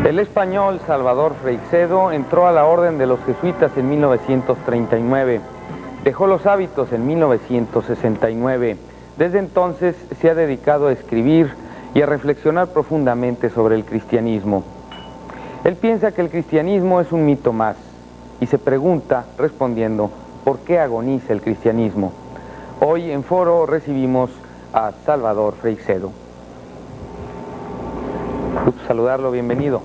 El español Salvador Freixedo entró a la orden de los jesuitas en 1939. Dejó los hábitos en 1969. Desde entonces se ha dedicado a escribir y a reflexionar profundamente sobre el cristianismo. Él piensa que el cristianismo es un mito más y se pregunta, respondiendo, ¿por qué agoniza el cristianismo? Hoy en Foro recibimos a Salvador Freixedo. Gusto saludarlo, bienvenido.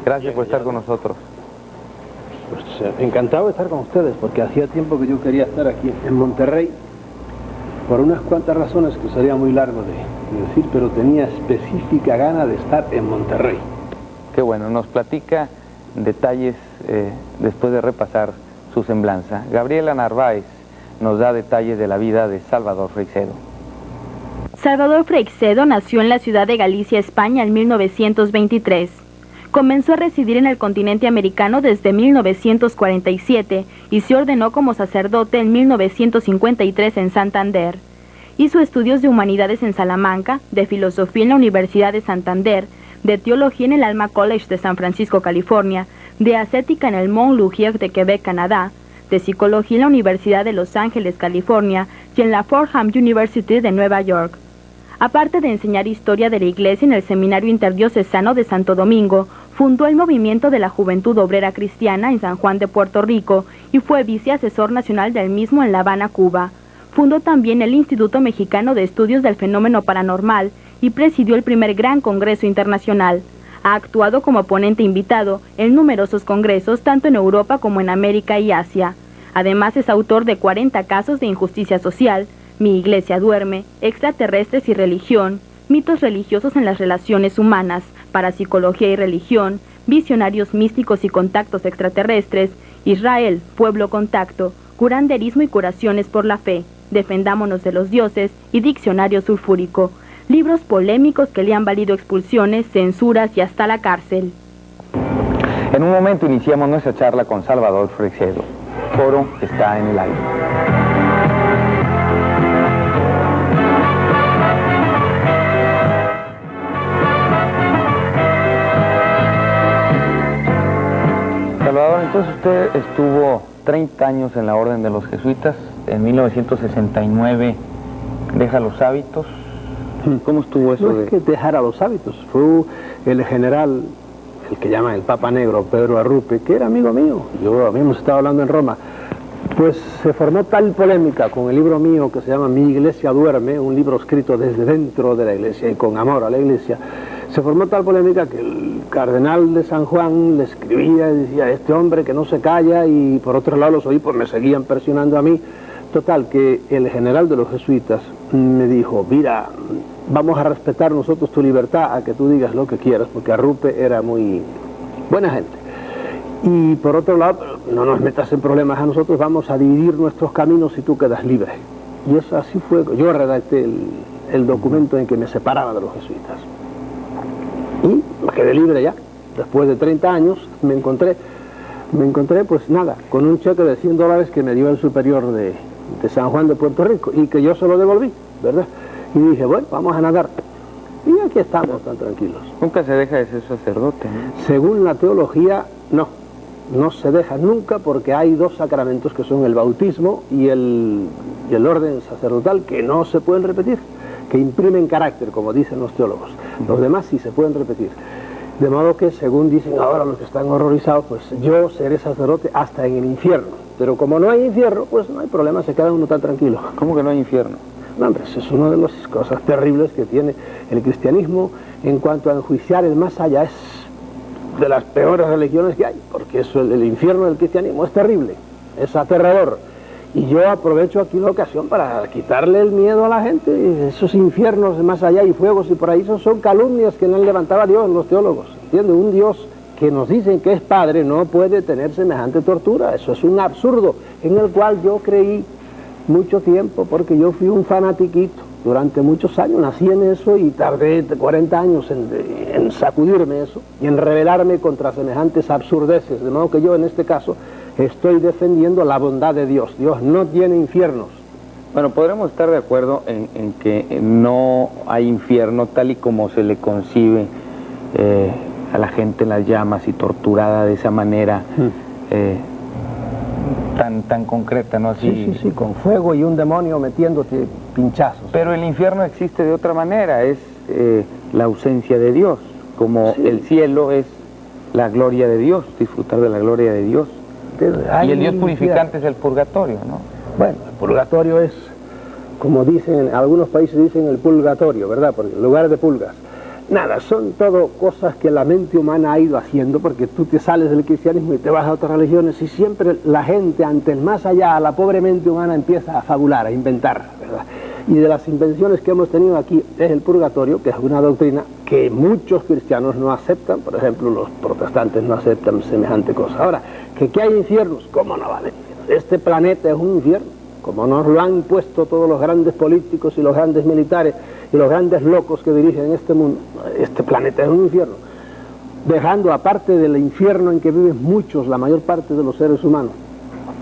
Gracias por estar con nosotros. Pues encantado de estar con ustedes, porque hacía tiempo que yo quería estar aquí en Monterrey, por unas cuantas razones que sería muy largo de decir, pero tenía específica gana de estar en Monterrey. Qué bueno, nos platica detalles después de repasar su semblanza. Gabriela Narváez nos da detalles de la vida de Salvador Freixedo. Salvador Freixedo nació en la ciudad de Galicia, España, en 1923. Comenzó a residir en el continente americano desde 1947 y se ordenó como sacerdote en 1953 en Santander. Hizo estudios de humanidades en Salamanca, de filosofía en la Universidad de Santander, de teología en el Alma College de San Francisco, California, de ascética en el Mont Laurier de Quebec, Canadá, de psicología en la Universidad de Los Ángeles, California, y en la Fordham University de Nueva York. Aparte de enseñar historia de la Iglesia en el Seminario Interdiocesano de Santo Domingo, fundó el movimiento de la Juventud Obrera Cristiana en San Juan de Puerto Rico y fue viceasesor nacional del mismo en La Habana, Cuba. Fundó también el Instituto Mexicano de Estudios del Fenómeno Paranormal y presidió el primer Gran Congreso Internacional. Ha actuado como ponente invitado en numerosos congresos tanto en Europa como en América y Asia. Además es autor de 40 casos de injusticia social, Mi Iglesia duerme, Extraterrestres y religión, Mitos religiosos en las relaciones humanas, Parapsicología y religión, Visionarios místicos y contactos extraterrestres, Israel, pueblo contacto, Curanderismo y curaciones por la fe, Defendámonos de los dioses y Diccionario sulfúrico. Libros polémicos que le han valido expulsiones, censuras y hasta la cárcel. En un momento iniciamos nuestra charla con Salvador Freixedo. Foro está en el aire. Salvador, entonces usted estuvo 30 años en la Orden de los Jesuitas, en 1969 deja los hábitos. ¿Cómo estuvo eso? No es que dejara los hábitos, fue el general, el que llaman el Papa Negro, Pedro Arrupe, que era amigo mío, habíamos estado hablando en Roma, pues se formó tal polémica con el libro mío que se llama Mi Iglesia duerme, un libro escrito desde dentro de la Iglesia y con amor a la Iglesia. Se formó tal polémica que el cardenal de San Juan le escribía y decía, este hombre que no se calla, y por otro lado los obispos me seguían presionando a mí. Total, que el general de los jesuitas me dijo, mira, vamos a respetar nosotros tu libertad a que tú digas lo que quieras, porque Arrupe era muy buena gente. Y por otro lado, no nos metas en problemas a nosotros, vamos a dividir nuestros caminos y tú quedas libre. Y eso así fue, yo redacté el documento en que me separaba de los jesuitas. Y me quedé libre ya. Después de 30 años me encontré pues nada, con un cheque de $100 que me dio el superior de San Juan de Puerto Rico y que yo se lo devolví, ¿verdad? Y dije, bueno, vamos a nadar. Y aquí estamos tan tranquilos. Nunca se deja de ser sacerdote, ¿no? Según la teología, no se deja nunca, porque hay dos sacramentos que son el bautismo y el orden sacerdotal que no se pueden repetir, que imprimen carácter, como dicen los teólogos. Los demás sí se pueden repetir. De modo que, según dicen ahora los que están horrorizados, pues yo seré sacerdote hasta en el infierno. Pero como no hay infierno, pues no hay problema, se queda uno tan tranquilo. ¿Cómo que no hay infierno? No, hombre, eso es una de las cosas terribles que tiene el cristianismo en cuanto a enjuiciar el más allá. Es de las peores religiones que hay, porque eso, el infierno del cristianismo es terrible, es aterrador. Y yo aprovecho aquí la ocasión para quitarle el miedo a la gente. Esos infiernos de más allá y fuegos y por ahí, esos son calumnias que no han levantado a Dios los teólogos. ¿Entiendes? Un Dios que nos dicen que es Padre no puede tener semejante tortura. Eso es un absurdo en el cual yo creí mucho tiempo, porque yo fui un fanatiquito durante muchos años, nací en eso y tardé 40 años en sacudirme eso y en rebelarme contra semejantes absurdeces. De modo que yo en este caso estoy defendiendo la bondad de Dios. Dios no tiene infiernos. Bueno, podremos estar de acuerdo en que no hay infierno tal y como se le concibe a la gente en las llamas y torturada de esa manera tan concreta, ¿no? Así... Sí, con fuego y un demonio metiéndote pinchazos. Pero el infierno existe de otra manera, es la ausencia de Dios, como el cielo es la gloria de Dios, disfrutar de la gloria de Dios. Y el Dios purificante es el purgatorio, ¿no? Bueno, el purgatorio es, como dicen, algunos países dicen el purgatorio, ¿verdad? Porque en lugar de pulgas. Nada, son todo cosas que la mente humana ha ido haciendo, porque tú te sales del cristianismo y te vas a otras religiones y siempre la gente ante el más allá, la pobre mente humana empieza a fabular, a inventar, ¿verdad? Y de las invenciones que hemos tenido aquí es el purgatorio, que es una doctrina que muchos cristianos no aceptan, por ejemplo los protestantes no aceptan semejante cosa. Ahora, que hay infiernos, ¿cómo no vale? Este planeta es un infierno, como nos lo han puesto todos los grandes políticos y los grandes militares y los grandes locos que dirigen este mundo. Este planeta es un infierno, dejando aparte del infierno en que viven muchos, la mayor parte de los seres humanos,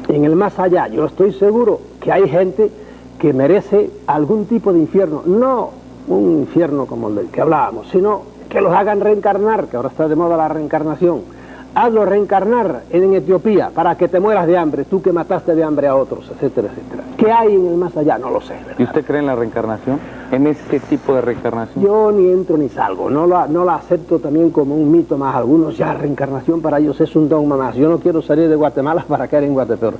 en el más allá, yo estoy seguro que hay gente que merece algún tipo de infierno, no un infierno como el del que hablábamos, sino que los hagan reencarnar, que ahora está de moda la reencarnación. Hazlo reencarnar en Etiopía para que te mueras de hambre, tú que mataste de hambre a otros, etcétera, etcétera. ¿Qué hay en el más allá? No lo sé, ¿verdad? ¿Y usted cree en la reencarnación? ¿En ese tipo de reencarnación? Yo ni entro ni salgo, no la acepto también como un mito más. Algunos ya reencarnación para ellos es un dogma más. Yo no quiero salir de Guatemala para caer en Guatepeor.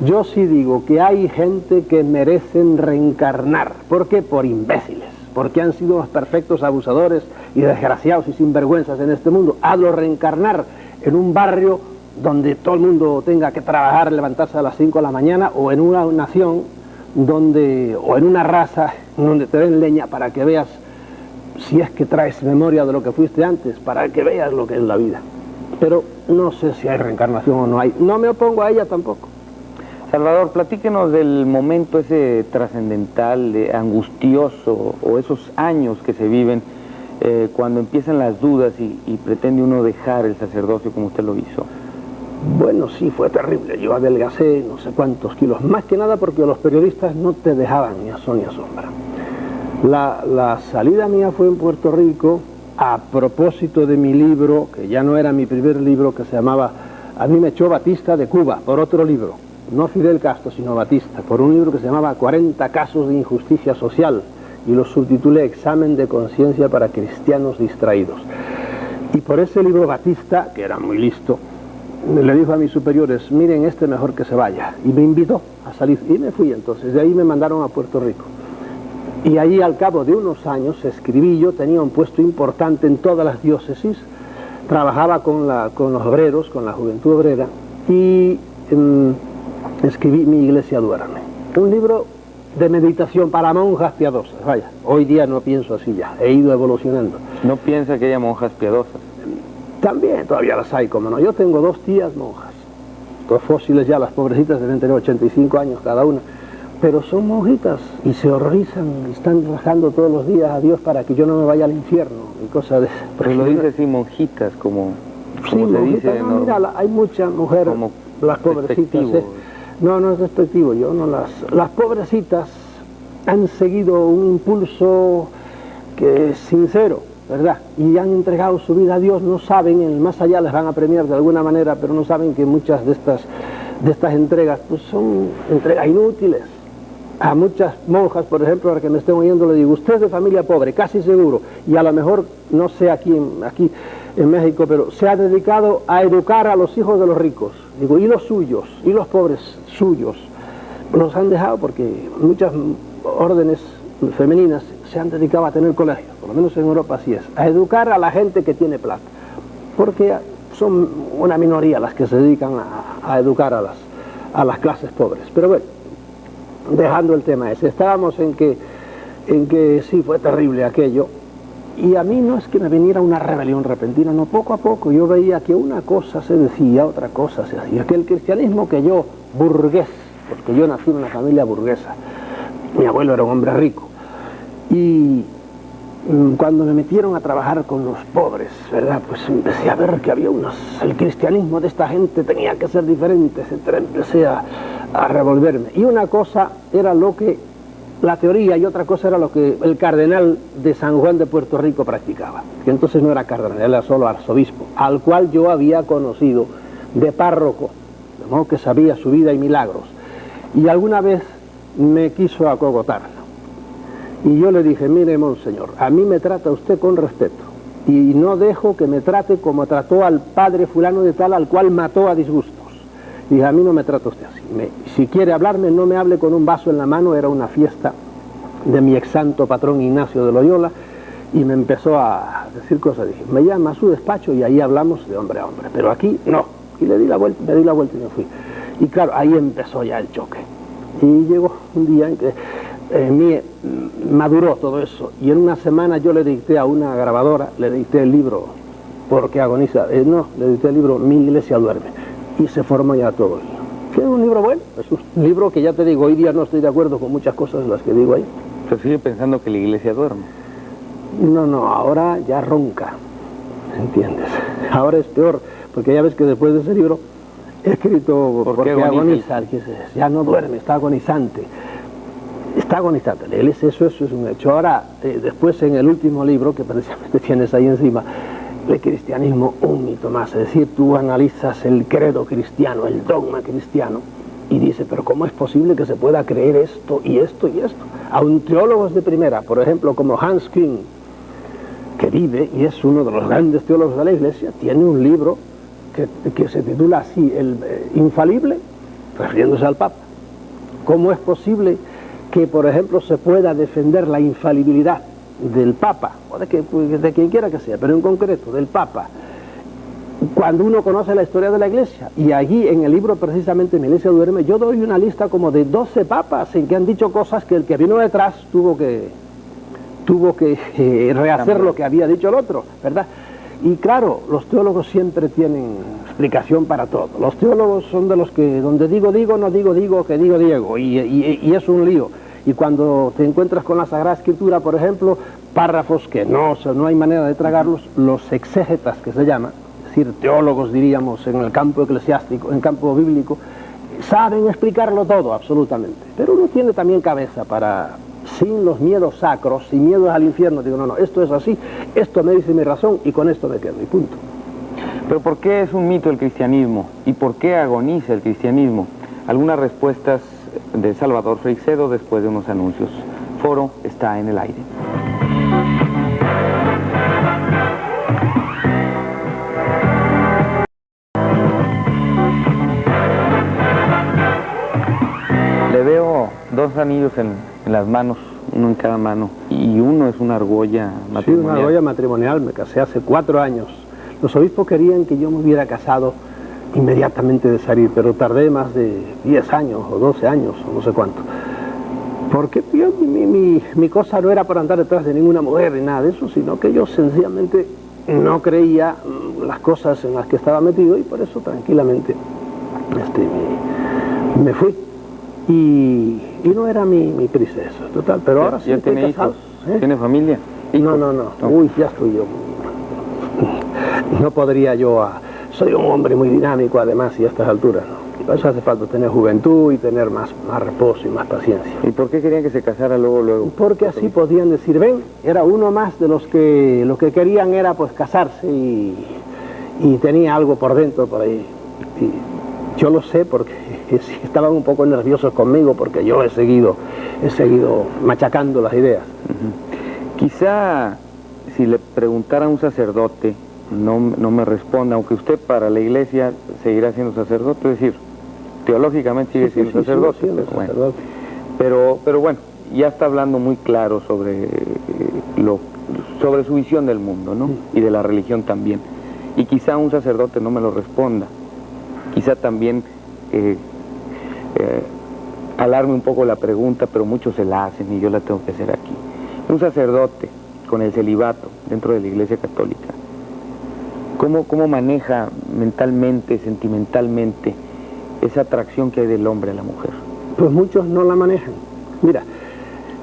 Yo sí digo que hay gente que merecen reencarnar. ¿Por qué? Por imbéciles. Porque han sido los perfectos abusadores y desgraciados y sinvergüenzas en este mundo. Hazlo reencarnar en un barrio donde todo el mundo tenga que trabajar, levantarse a las 5 de la mañana, o en una nación donde, o en una raza donde te den leña para que veas, si es que traes memoria de lo que fuiste antes, para que veas lo que es la vida. Pero no sé si hay reencarnación o no hay. No me opongo a ella tampoco. Salvador, platíquenos del momento ese trascendental, angustioso, o esos años que se viven cuando empiezan las dudas y pretende uno dejar el sacerdocio como usted lo hizo. Bueno, sí, fue terrible. Yo adelgacé no sé cuántos kilos, más que nada porque los periodistas no te dejaban ni a sol ni a sombra. La salida mía fue en Puerto Rico a propósito de mi libro, que ya no era mi primer libro, que se llamaba A mí me echó Batista de Cuba, por otro libro. No Fidel Castro, sino Batista, por un libro que se llamaba 40 casos de injusticia social, y lo subtitulé Examen de conciencia para cristianos distraídos. Y por ese libro Batista, que era muy listo, le dijo a mis superiores, miren, este mejor que se vaya, y me invitó a salir, y me fui entonces. De ahí me mandaron a Puerto Rico, y ahí al cabo de unos años escribí. Yo tenía un puesto importante en todas las diócesis, trabajaba con los obreros, con la juventud obrera, y escribí Mi iglesia duerme, un libro de meditación para monjas piadosas. Vaya, hoy día no pienso así ya, he ido evolucionando. ¿No piensa que haya monjas piadosas? También todavía las hay, como no. Yo tengo 2 tías monjas, 2 fósiles ya, las pobrecitas deben tener 85 años cada una, pero son monjitas y se horrorizan, están rezando todos los días a Dios para que yo no me vaya al infierno y cosas de... Pero lo dice así, monjitas, como sí, se monjitas, dice. No, mira, hay mucha mujer, las pobrecitas. No, no es despectivo, yo no las pobrecitas han seguido un impulso que es sincero, ¿verdad? Y han entregado su vida a Dios, no saben, en el más allá les van a premiar de alguna manera, pero no saben que muchas de estas entregas pues son entregas inútiles. A muchas monjas, por ejemplo, a las que me estén oyendo, le digo, usted es de familia pobre, casi seguro, y a lo mejor, no sé aquí en México, pero se ha dedicado a educar a los hijos de los ricos. Digo, ¿y los suyos? ¿Y los pobres suyos? Los han dejado porque muchas órdenes femeninas se han dedicado a tener colegios, por lo menos en Europa así es, a educar a la gente que tiene plata, porque son una minoría las que se dedican a educar a las clases pobres. Pero bueno, dejando el tema ese, estábamos en que sí, fue terrible aquello, y a mí no es que me viniera una rebelión repentina, no, poco a poco yo veía que una cosa se decía, otra cosa se hacía, que el cristianismo que yo, burgués, porque yo nací en una familia burguesa, mi abuelo era un hombre rico, y cuando me metieron a trabajar con los pobres, ¿verdad? Pues empecé a ver que había el cristianismo de esta gente tenía que ser diferente, etcétera. Empecé a revolverme. Y una cosa era lo que la teoría y otra cosa era lo que el cardenal de San Juan de Puerto Rico practicaba, que entonces no era cardenal, era solo arzobispo, al cual yo había conocido de párroco, de modo que sabía su vida y milagros, y alguna vez me quiso acogotar, y yo le dije: mire, monseñor, a mí me trata usted con respeto, y no dejo que me trate como trató al padre fulano de tal, al cual mató a disgustos. Y dije: a mí no me trata usted así, si quiere hablarme, no me hable con un vaso en la mano. Era una fiesta de mi ex santo patrón Ignacio de Loyola, y me empezó a decir cosas. Dije: me llama a su despacho y ahí hablamos de hombre a hombre, pero aquí no. Y le di la vuelta, me di la vuelta y me fui. Y claro, ahí empezó ya el choque. Y llegó un día en que maduró todo eso, y en una semana yo le dicté a una grabadora, le dicté el libro Porque agoniza, le dicté el libro Mi iglesia duerme, y se formó ya todo. Es un libro bueno, es un libro que, ya te digo, hoy día no estoy de acuerdo con muchas cosas de las que digo ahí. ¿Pero sigue pensando que la iglesia duerme? No, ahora ya ronca, ¿entiendes? Ahora es peor, porque ya ves que después de ese libro he escrito Porque agoniza, ya no duerme, está agonizante. Está agonizante, eso es un hecho. Ahora, después en el último libro, que precisamente tienes ahí encima, el cristianismo, un mito más. Es decir, tú analizas el credo cristiano, el dogma cristiano, y dices: pero ¿cómo es posible que se pueda creer esto y esto y esto? Aun teólogos de primera, por ejemplo, como Hans Küng, que vive y es uno de los grandes teólogos de la Iglesia, tiene un libro que se titula así, el Infalible, refiriéndose al Papa. ¿Cómo es posible que, por ejemplo, se pueda defender la infalibilidad del Papa, o de quien quiera que sea, pero en concreto del Papa, cuando uno conoce la historia de la Iglesia? Y allí en el libro, precisamente, Mi iglesia duerme, yo doy una lista como de 12 papas en que han dicho cosas que el que vino detrás tuvo que rehacer lo que había dicho el otro, ¿verdad? Y claro, los teólogos siempre tienen explicación para todo. Los teólogos son de los que, donde digo, no digo, que digo, Diego, y es un lío. Y cuando te encuentras con la Sagrada Escritura, por ejemplo, párrafos que no hay manera de tragarlos, los exégetas, que se llama, es decir, teólogos, diríamos, en el campo eclesiástico, en el campo bíblico, saben explicarlo todo, absolutamente. Pero uno tiene también cabeza para, sin los miedos sacros, sin miedos al infierno, digo: no, esto es así, esto me dice mi razón, y con esto me quedo, y punto. Pero ¿por qué es un mito el cristianismo? ¿Y por qué agoniza el cristianismo? Algunas respuestas de Salvador Freixedo después de unos anuncios. Foro está en el aire. Le veo 2 anillos en las manos, uno en cada mano, y uno es una argolla matrimonial. Sí, una argolla matrimonial. Me casé hace 4 años. Los obispos querían que yo me hubiera casado inmediatamente de salir, pero tardé más de 10 años o 12 años o no sé cuánto, porque yo, mi cosa no era para andar detrás de ninguna mujer ni nada de eso, sino que yo sencillamente no creía las cosas en las que estaba metido, y por eso tranquilamente me fui, y no era mi prisa eso, total. Pero ahora sí ¿Ya tiene hijos? ¿Tiene familia? No, uy, ya estoy yo. No podría yo, soy un hombre muy dinámico además, y a estas alturas, ¿no? Para eso hace falta tener juventud y tener más reposo y más paciencia. ¿Y por qué querían que se casara luego? Porque así podían decir: ven, era uno más de los que lo que querían era pues casarse, y tenía algo por dentro por ahí. Y yo lo sé porque estaban un poco nerviosos conmigo, porque yo he seguido machacando las ideas. Quizá si le preguntara a un sacerdote, no me responda, aunque usted para la Iglesia seguirá siendo sacerdote, es decir, teológicamente sigue siendo sacerdote. Pero bueno, ya está hablando muy claro sobre su visión del mundo, ¿no? Y de la religión también. Y quizá un sacerdote no me lo responda. Quizá también alarme un poco la pregunta, pero muchos se la hacen y yo la tengo que hacer aquí. Un sacerdote con el celibato dentro de la Iglesia Católica, ¿cómo maneja mentalmente, sentimentalmente, esa atracción que hay del hombre a la mujer? Pues muchos no la manejan. Mira,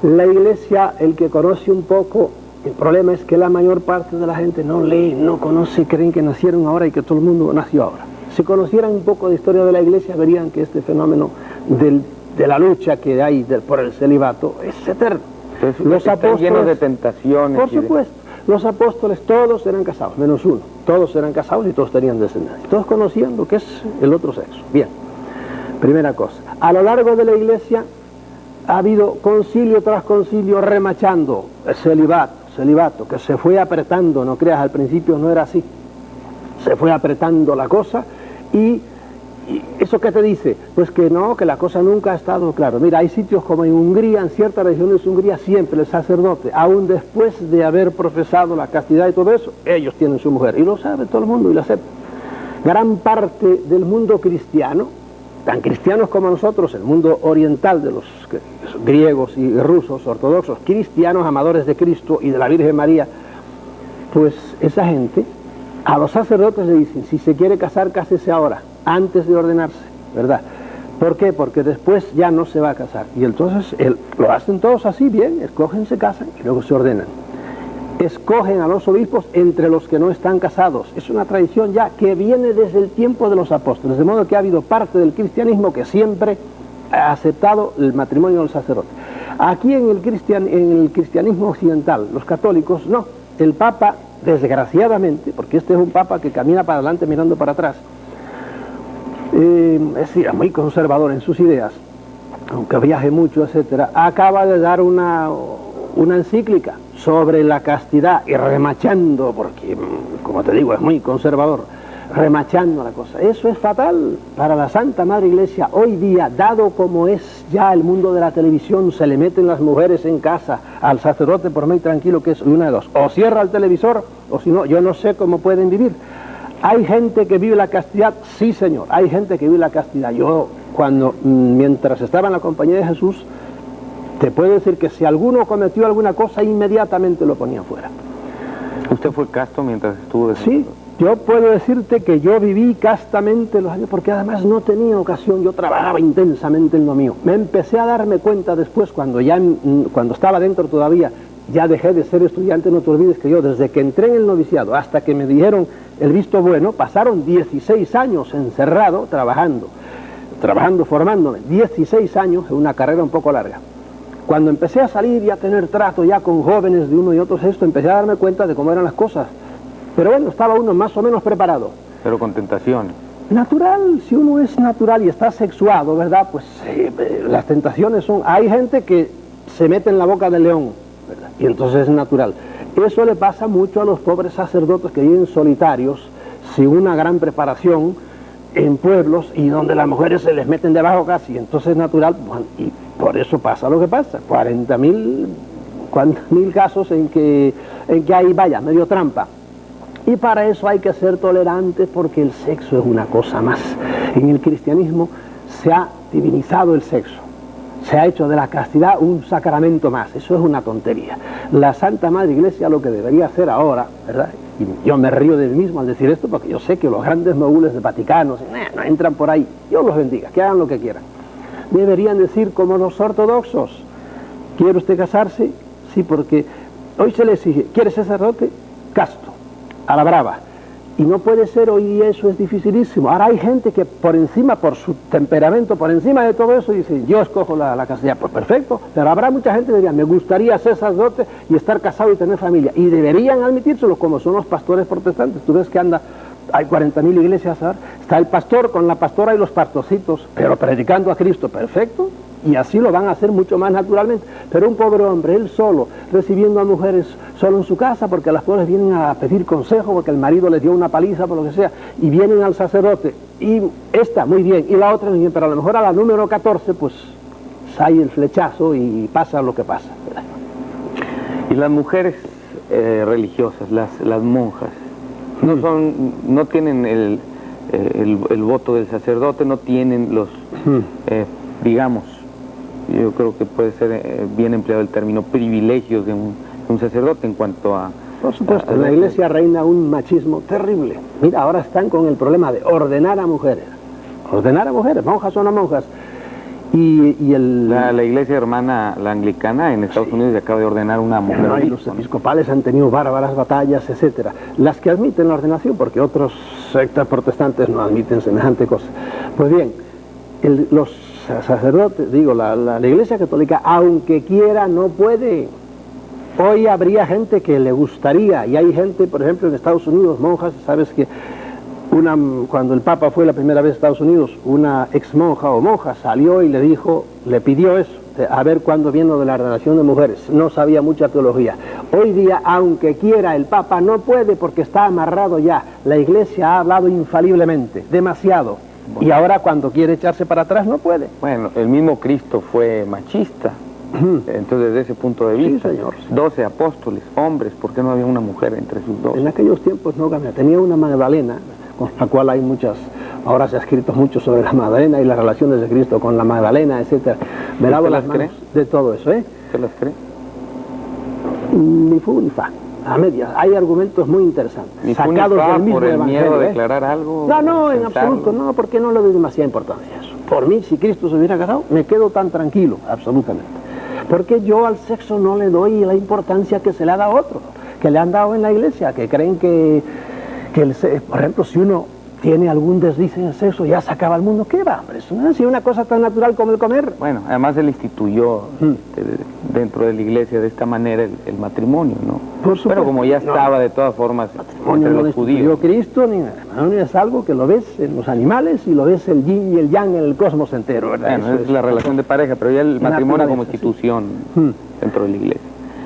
la Iglesia, el que conoce un poco, el problema es que la mayor parte de la gente no lee, no conoce, creen que nacieron ahora y que todo el mundo nació ahora. Si conocieran un poco de historia de la Iglesia, verían que este fenómeno del de la lucha que hay por el celibato es eterno. Entonces, Los están apóstoles, llenos de tentaciones. por supuesto, los apóstoles todos eran casados, menos uno. Todos eran casados y todos tenían descendencia. Todos conocían lo que es el otro sexo. Bien, primera cosa. A lo largo de la iglesia ha habido concilio tras concilio remachando el celibato, que se fue apretando, no creas, al principio no era así. Se fue apretando la cosa y ¿eso qué te dice? Pues que no, que la cosa nunca ha estado claro. Mira, hay sitios como en Hungría, en ciertas regiones de Hungría, siempre el sacerdote, aún después de haber profesado la castidad y todo eso, ellos tienen su mujer. Y lo sabe todo el mundo y lo acepta. Gran parte del mundo cristiano, tan cristianos como nosotros, el mundo oriental de los griegos y rusos, ortodoxos, cristianos, amadores de Cristo y de la Virgen María, pues esa gente, a los sacerdotes le dicen, si se quiere casar, cásese ahora, antes de ordenarse, ¿verdad? ¿Por qué? Porque después ya no se va a casar. Y entonces lo hacen todos así, bien, escogen, se casan y luego se ordenan. Escogen a los obispos entre los que no están casados. Es una tradición ya que viene desde el tiempo de los apóstoles, de modo que ha habido parte del cristianismo que siempre ha aceptado el matrimonio del sacerdote. Aquí en el cristianismo occidental, los católicos, no. El Papa, desgraciadamente, porque este es un Papa que camina para adelante mirando para atrás, es decir, muy conservador en sus ideas, aunque viaje mucho, etcétera, acaba de dar una encíclica sobre la castidad y remachando, porque, como te digo, es muy conservador, remachando la cosa. Eso es fatal para la Santa Madre Iglesia hoy día, dado como es ya el mundo de la televisión, se le meten las mujeres en casa al sacerdote, por muy tranquilo que es, una de dos, o cierra el televisor, o si no, yo no sé cómo pueden vivir. ¿Hay gente que vive la castidad? Sí, señor, hay gente que vive la castidad. Yo, mientras estaba en la compañía de Jesús, te puedo decir que si alguno cometió alguna cosa, inmediatamente lo ponía fuera. ¿Usted fue casto mientras estuvo? Sí, yo puedo decirte que yo viví castamente los años, porque además no tenía ocasión, yo trabajaba intensamente en lo mío. Me empecé a darme cuenta después, cuando estaba dentro todavía, ya dejé de ser estudiante. No te olvides que yo, desde que entré en el noviciado hasta que me dijeron el visto bueno, pasaron 16 años encerrado, trabajando, formándome, 16 años, en una carrera un poco larga. Cuando empecé a salir y a tener trato ya con jóvenes de uno y otro sexo, empecé a darme cuenta de cómo eran las cosas. Pero bueno, estaba uno más o menos preparado. Pero con tentaciones. Natural, si uno es natural y está sexuado, ¿verdad? Pues las tentaciones son... Hay gente que se mete en la boca del león, ¿verdad? Y entonces es natural. Eso le pasa mucho a los pobres sacerdotes que viven solitarios, sin una gran preparación, en pueblos y donde las mujeres se les meten debajo casi. Entonces es natural, bueno, y por eso pasa lo que pasa. 40.000 casos en que hay, vaya, medio trampa. Y para eso hay que ser tolerantes, porque el sexo es una cosa más. En el cristianismo se ha divinizado el sexo. Se ha hecho de la castidad un sacramento más. Eso es una tontería. La Santa Madre Iglesia lo que debería hacer ahora, ¿verdad? Y yo me río de mí mismo al decir esto, porque yo sé que los grandes mogules de Vaticano no entran por ahí. Dios los bendiga, que hagan lo que quieran. Deberían decir como los ortodoxos: ¿quiere usted casarse? Sí, porque hoy se le exige, ¿quiere ser sacerdote? Casto, a la brava. Y no puede ser, hoy día eso es dificilísimo. Ahora hay gente que por encima, por su temperamento, por encima de todo eso, dice, yo escojo la castidad. Pues perfecto, pero habrá mucha gente que diría, me gustaría ser sacerdote y estar casado y tener familia. Y deberían admitírselo, como son los pastores protestantes. Tú ves que hay 40.000 iglesias ahora. Está el pastor con la pastora y los pastorcitos, pero predicando a Cristo, perfecto. Y así lo van a hacer mucho más naturalmente. Pero un pobre hombre, él solo, recibiendo a mujeres solo en su casa, porque las pobres vienen a pedir consejo, porque el marido les dio una paliza, por lo que sea, y vienen al sacerdote, y esta, muy bien, y la otra, muy bien, pero a lo mejor a la número 14, pues, sale el flechazo y pasa lo que pasa, ¿verdad? Y las mujeres religiosas, las monjas, no tienen el voto del sacerdote, no tienen los, digamos, yo creo que puede ser bien empleado el término, privilegios de un sacerdote en cuanto a... Por supuesto, en la iglesia reina un machismo terrible. Mira, ahora están con el problema de ordenar a mujeres, monjas o no monjas. La iglesia hermana, la anglicana en Estados Unidos, acaba de ordenar una mujer. No, y los episcopales han tenido bárbaras batallas, etcétera. Las que admiten la ordenación, porque otros sectas protestantes no admiten semejante cosa. Pues bien, los sacerdote, digo, la Iglesia Católica, aunque quiera, no puede. Hoy habría gente que le gustaría, y hay gente, por ejemplo, en Estados Unidos, monjas, sabes que cuando el Papa fue la primera vez a Estados Unidos, una ex monja o monja salió y le dijo, le pidió eso, a ver cuándo vino de la ordenación de mujeres. No sabía mucha teología. Hoy día, aunque quiera, el Papa no puede porque está amarrado ya. La Iglesia ha hablado infaliblemente, demasiado. Bueno. Y ahora cuando quiere echarse para atrás no puede. Bueno, el mismo Cristo fue machista. Entonces, desde ese punto de vista, sí, señor, sí. 12 apóstoles, hombres, ¿por qué no había una mujer entre sus 12? En aquellos tiempos no cambiaba. Tenía una Magdalena, con la cual hay muchas, ahora se ha escrito mucho sobre la Magdalena y las relaciones de Cristo con la Magdalena, etcétera. Me lavo las manos de todo eso, ¿eh? ¿Usted las cree? Ni fu ni fa, a medias. Hay argumentos muy interesantes, ni sacados fa, del mismo por el evangelio, miedo a declarar algo. No, en absoluto, no, porque no le doy demasiada importancia a eso. Por mí, si Cristo se hubiera casado, me quedo tan tranquilo, absolutamente. Porque yo al sexo no le doy la importancia que se le ha dado a otros, que le han dado en la iglesia, que creen que por ejemplo, si uno tiene algún desliz en el sexo, ya se acaba el mundo. ¿Qué va, hombre? Eso no es una cosa tan natural como el comer. Bueno, además él instituyó dentro de la iglesia de esta manera el matrimonio, ¿no? Por supuesto. Pero como ya estaba de todas formas entre los judíos. Cristo, ni el matrimonio es algo que lo ves en los animales y lo ves el yin y el yang en el cosmos entero, ¿verdad? Bueno, es la relación de pareja, pero ya el matrimonio como institución dentro de la iglesia.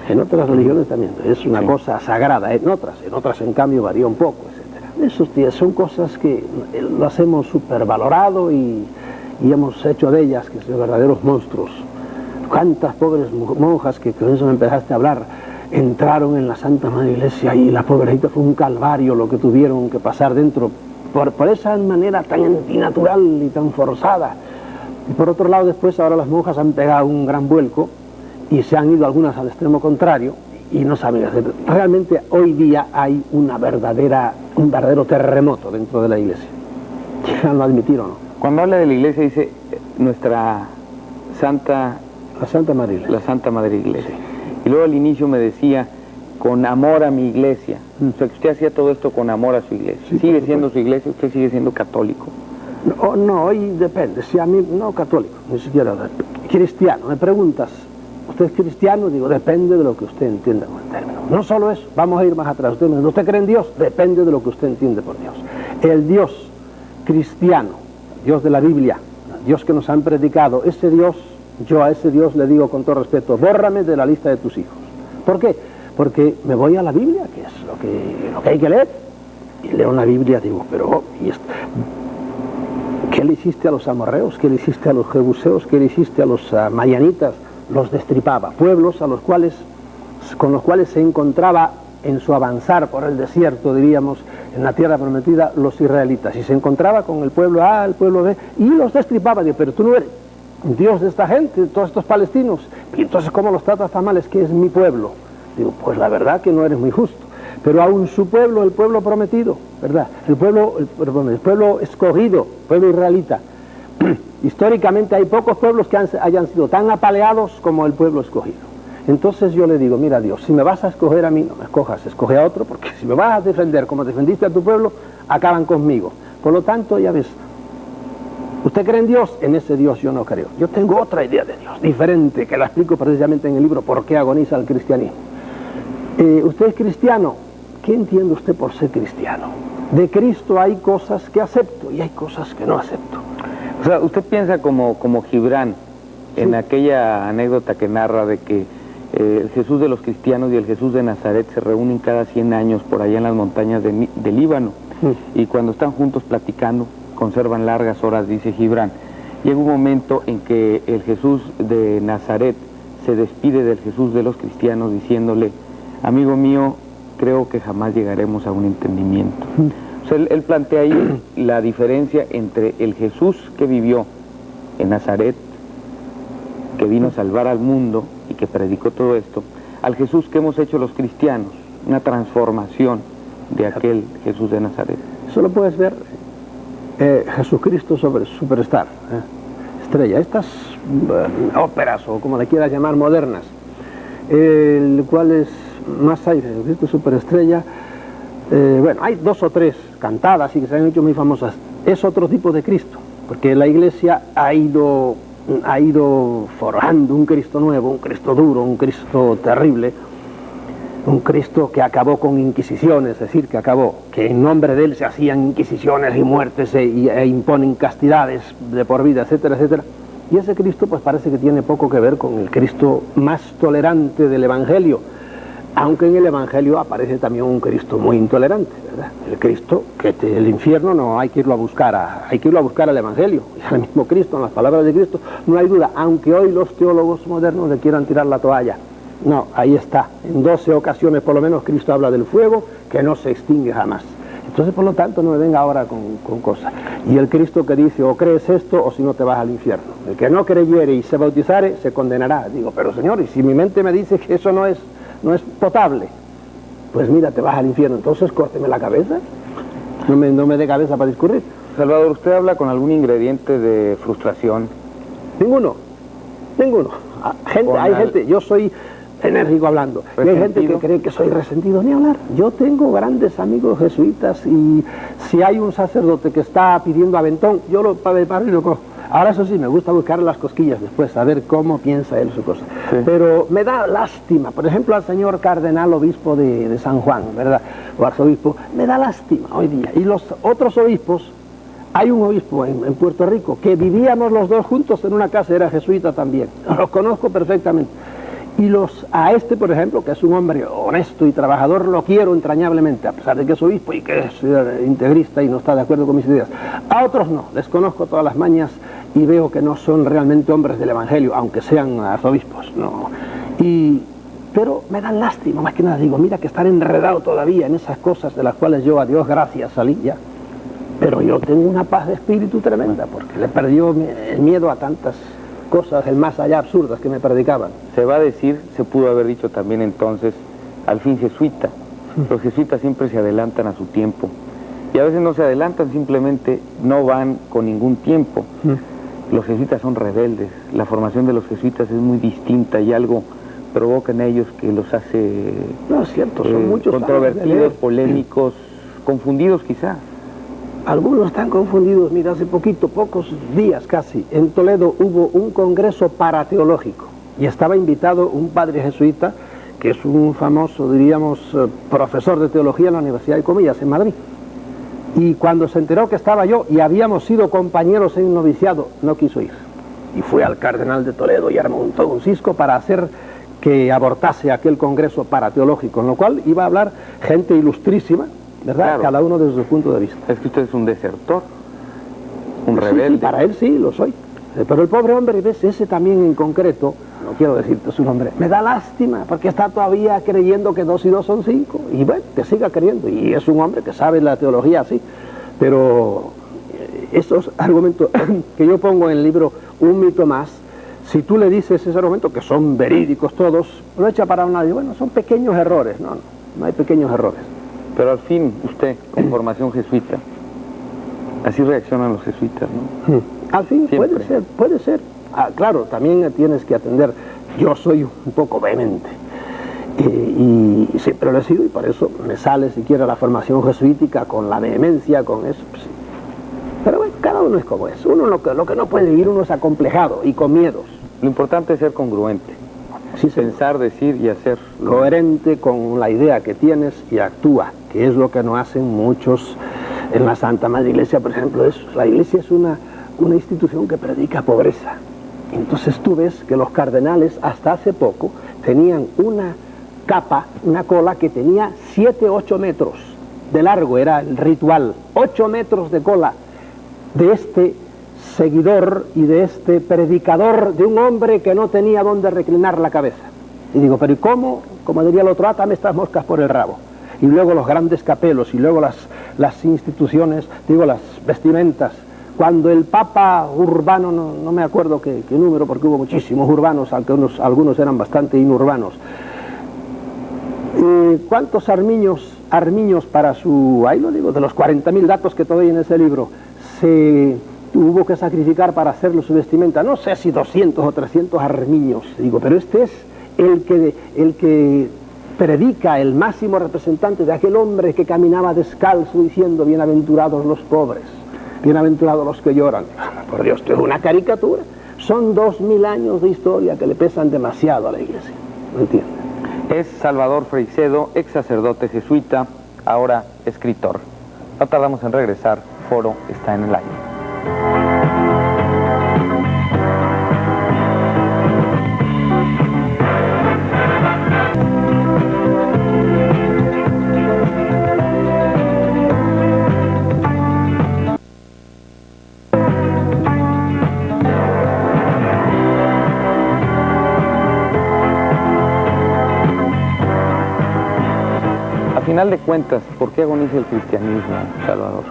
En otras religiones también, es una cosa sagrada, en otras en cambio varía un poco, etc. Esos días son cosas que las hemos supervalorado y hemos hecho de ellas que son verdaderos monstruos. Cuántas pobres monjas que con eso me empezaste a hablar, entraron en la Santa Madre Iglesia y la pobrecita fue un calvario lo que tuvieron que pasar dentro, por esa manera tan antinatural y tan forzada. Y por otro lado después ahora las monjas han pegado un gran vuelco y se han ido algunas al extremo contrario y no saben hacer. Realmente hoy día hay un verdadero terremoto dentro de la iglesia. ¿Lo admitir o no? Cuando habla de la iglesia dice nuestra Santa... La Santa Madre Iglesia. La Santa Madre Iglesia. Sí. Y luego al inicio me decía, con amor a mi iglesia. O sea, que usted hacía todo esto con amor a su iglesia. Sí, ¿Sigue siendo su iglesia? ¿Usted sigue siendo católico? No, hoy depende. Si a mí, no católico, ni siquiera cristiano. Me preguntas, ¿usted es cristiano? Digo, depende de lo que usted entienda con el término. No solo eso, vamos a ir más atrás. ¿Usted cree en Dios? Depende de lo que usted entiende por Dios. El Dios cristiano, Dios de la Biblia, Dios que nos han predicado, ese Dios, yo a ese Dios le digo con todo respeto, bórrame de la lista de tus hijos. ¿Por qué? Porque me voy a la Biblia, que es lo que hay que leer, y leo la Biblia, digo, pero ¿qué le hiciste a los amorreos? ¿Qué le hiciste a los jebuseos? ¿Qué le hiciste a los madianitas? Los destripaba, pueblos con los cuales se encontraba en su avanzar por el desierto, diríamos, en la tierra prometida, los israelitas, y se encontraba con el pueblo A, el pueblo B, y los destripaba. Digo, pero tú no eres Dios de esta gente, de todos estos palestinos, y entonces ¿cómo los tratas tan mal? Es que es mi pueblo. Digo, pues la verdad que no eres muy justo, pero aún su pueblo, el pueblo prometido, ¿verdad? El pueblo escogido, pueblo israelita. Históricamente hay pocos pueblos que hayan sido tan apaleados como el pueblo escogido. Entonces yo le digo, mira Dios, si me vas a escoger a mí, no me escojas, escoge a otro, porque si me vas a defender como defendiste a tu pueblo, acaban conmigo. Por lo tanto, ya ves, ¿usted cree en Dios? En ese Dios yo no creo. Yo tengo otra idea de Dios, diferente, que la explico precisamente en el libro ¿Por qué agoniza el cristianismo? ¿Usted es cristiano? ¿Qué entiende usted por ser cristiano? De Cristo hay cosas que acepto y hay cosas que no acepto. O sea, usted piensa como Gibran, en Sí. aquella anécdota que narra de que el Jesús de los cristianos y el Jesús de Nazaret se reúnen cada 100 años por allá en las montañas de Líbano. Y cuando están juntos platicando, conservan largas horas, dice Gibran. Llega un momento en que el Jesús de Nazaret se despide del Jesús de los cristianos diciéndole, amigo mío, creo que jamás llegaremos a un entendimiento. O sea, él plantea ahí la diferencia entre el Jesús que vivió en Nazaret, que vino a salvar al mundo y que predicó todo esto, al Jesús que hemos hecho los cristianos, una transformación de aquel Jesús de Nazaret. Eso lo puedes ver, Jesucristo Superstar, estrella, estas óperas o como le quieras llamar modernas, el cual es más hay, Jesucristo Superestrella, bueno, hay 2 o 3 cantadas y que se han hecho muy famosas, es otro tipo de Cristo, porque la iglesia ha ido ha ido forjando un Cristo nuevo, un Cristo duro, un Cristo terrible, un Cristo que acabó con inquisiciones, es decir, que en nombre de él se hacían inquisiciones y muertes e imponen castidades de por vida, etcétera, etcétera. Y ese Cristo pues parece que tiene poco que ver con el Cristo más tolerante del Evangelio, aunque en el Evangelio aparece también un Cristo muy intolerante, ¿verdad? El Cristo que el infierno no hay que irlo a buscar, hay que irlo a buscar al Evangelio, y al mismo Cristo, en las palabras de Cristo, no hay duda, aunque hoy los teólogos modernos le quieran tirar la toalla. No, ahí está, en 12 ocasiones por lo menos Cristo habla del fuego que no se extingue jamás. Entonces, por lo tanto, no me venga ahora con cosas. Y el Cristo que dice, o crees esto, o si no te vas al infierno. El que no creyere y se bautizare, se condenará. Digo, pero Señor, y si mi mente me dice que eso no es potable, pues mira, te vas al infierno. Entonces, córteme la cabeza. No me dé cabeza para discurrir. Salvador, ¿usted habla con algún ingrediente de frustración? Ninguno. Hay gente, yo soy enérgico hablando, y hay gente que cree que soy resentido, ni hablar. Yo tengo grandes amigos jesuitas, y si hay un sacerdote que está pidiendo aventón, yo lo paro y lo cojo. Ahora eso sí, me gusta buscar las cosquillas después, saber cómo piensa él su cosa. Sí. Pero me da lástima, por ejemplo, al señor cardenal obispo de San Juan, ¿verdad? O arzobispo, me da lástima hoy día. Y los otros obispos, hay un obispo en Puerto Rico que vivíamos los dos juntos en una casa, era jesuita también, lo conozco perfectamente. Y a este, por ejemplo, que es un hombre honesto y trabajador, lo quiero entrañablemente, a pesar de que es obispo y que es integrista y no está de acuerdo con mis ideas. A otros no, les conozco todas las mañas y veo que no son realmente hombres del Evangelio, aunque sean arzobispos, no. Pero me dan lástima, más que nada, digo, mira que están enredados todavía en esas cosas de las cuales yo, a Dios gracias, salí ya. Pero yo tengo una paz de espíritu tremenda, porque le perdió el miedo a tantas cosas, el más allá absurdas que me predicaban. Se va a decir, se pudo haber dicho también entonces, al fin jesuita. Los jesuitas siempre se adelantan a su tiempo. Y a veces no se adelantan, simplemente no van con ningún tiempo. Los jesuitas son rebeldes. La formación de los jesuitas es muy distinta y algo provoca en ellos que los hace... No, es cierto, son muchos controvertidos, polémicos, confundidos quizá. Algunos están confundidos. Mira, hace pocos días casi, en Toledo hubo un congreso parateológico y estaba invitado un padre jesuita que es un famoso, diríamos, profesor de teología en la Universidad de Comillas, en Madrid. Y cuando se enteró que estaba yo y habíamos sido compañeros en un noviciado, no quiso ir. Y fue al cardenal de Toledo y armó todo un cisco para hacer que abortase aquel congreso parateológico, en lo cual iba a hablar gente ilustrísima, ¿verdad? Claro. Cada uno desde su punto de vista. Es que usted es un desertor, un rebelde. Sí, para él sí, lo soy. Pero el pobre hombre, ves, ese también en concreto, no quiero decirte su nombre, me da lástima, porque está todavía creyendo que 2 y 2 son 5, y bueno, que siga creyendo, y es un hombre que sabe la teología así, pero esos argumentos que yo pongo en el libro Un mito más, si tú le dices ese argumento, que son verídicos todos, no echa para nadie, bueno, son pequeños errores, no hay pequeños errores. Pero al fin, usted, con formación jesuita, así reaccionan los jesuitas, ¿no? Al fin, siempre. puede ser. Claro, también tienes que atender. Yo soy un poco vehemente. Y siempre lo he sido, y por eso me sale siquiera la formación jesuítica con la vehemencia, con eso. Pues, pero bueno, cada uno es como es. Uno lo que no puede vivir, uno es acomplejado y con miedos. Lo importante es ser congruente. Sí, pensar, decir y hacer. Coherente con la idea que tienes y actúa, que es lo que no hacen muchos en la Santa Madre Iglesia, por ejemplo. La Iglesia es una institución que predica pobreza. Entonces tú ves que los cardenales hasta hace poco tenían una capa, una cola que tenía 7, 8 metros de largo, era el ritual, 8 metros de cola de este seguidor y de este predicador, de un hombre que no tenía dónde reclinar la cabeza. Y digo, pero ¿y cómo? Como diría el otro, átame estas moscas por el rabo. Y luego los grandes capelos, y luego las instituciones, digo, las vestimentas. Cuando el Papa Urbano, no me acuerdo qué número, porque hubo muchísimos urbanos, algunos eran bastante inurbanos. ¿Cuántos armiños para su, ahí lo digo, de los 40.000 datos que todavía en ese libro, se hubo que sacrificar para hacerlo su vestimenta? No sé si 200 o 300 armiños, digo, pero este es el que predica, el máximo representante de aquel hombre que caminaba descalzo diciendo, bienaventurados los pobres, bienaventurados los que lloran. Por Dios, esto es una caricatura. Son 2000 años de historia que le pesan demasiado a la iglesia, ¿me entiendes? Es Salvador Freixedo, ex sacerdote jesuita, ahora escritor. No tardamos en regresar, Foro está en el aire. A final de cuentas, ¿por qué agoniza el cristianismo, Salvador?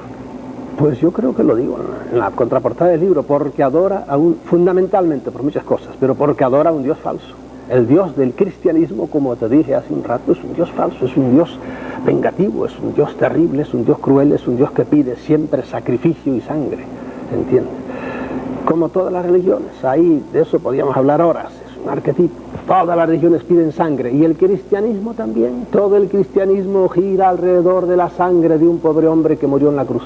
Pues yo creo que lo digo en la contraportada del libro, porque adora fundamentalmente por muchas cosas, pero porque adora a un Dios falso. El Dios del cristianismo, como te dije hace un rato, es un Dios falso, es un Dios vengativo, es un Dios terrible, es un Dios cruel, es un Dios que pide siempre sacrificio y sangre, ¿entiendes? Como todas las religiones, ahí de eso podríamos hablar horas, es un arquetipo. Todas las religiones piden sangre, y el cristianismo también. Todo el cristianismo gira alrededor de la sangre de un pobre hombre que murió en la cruz.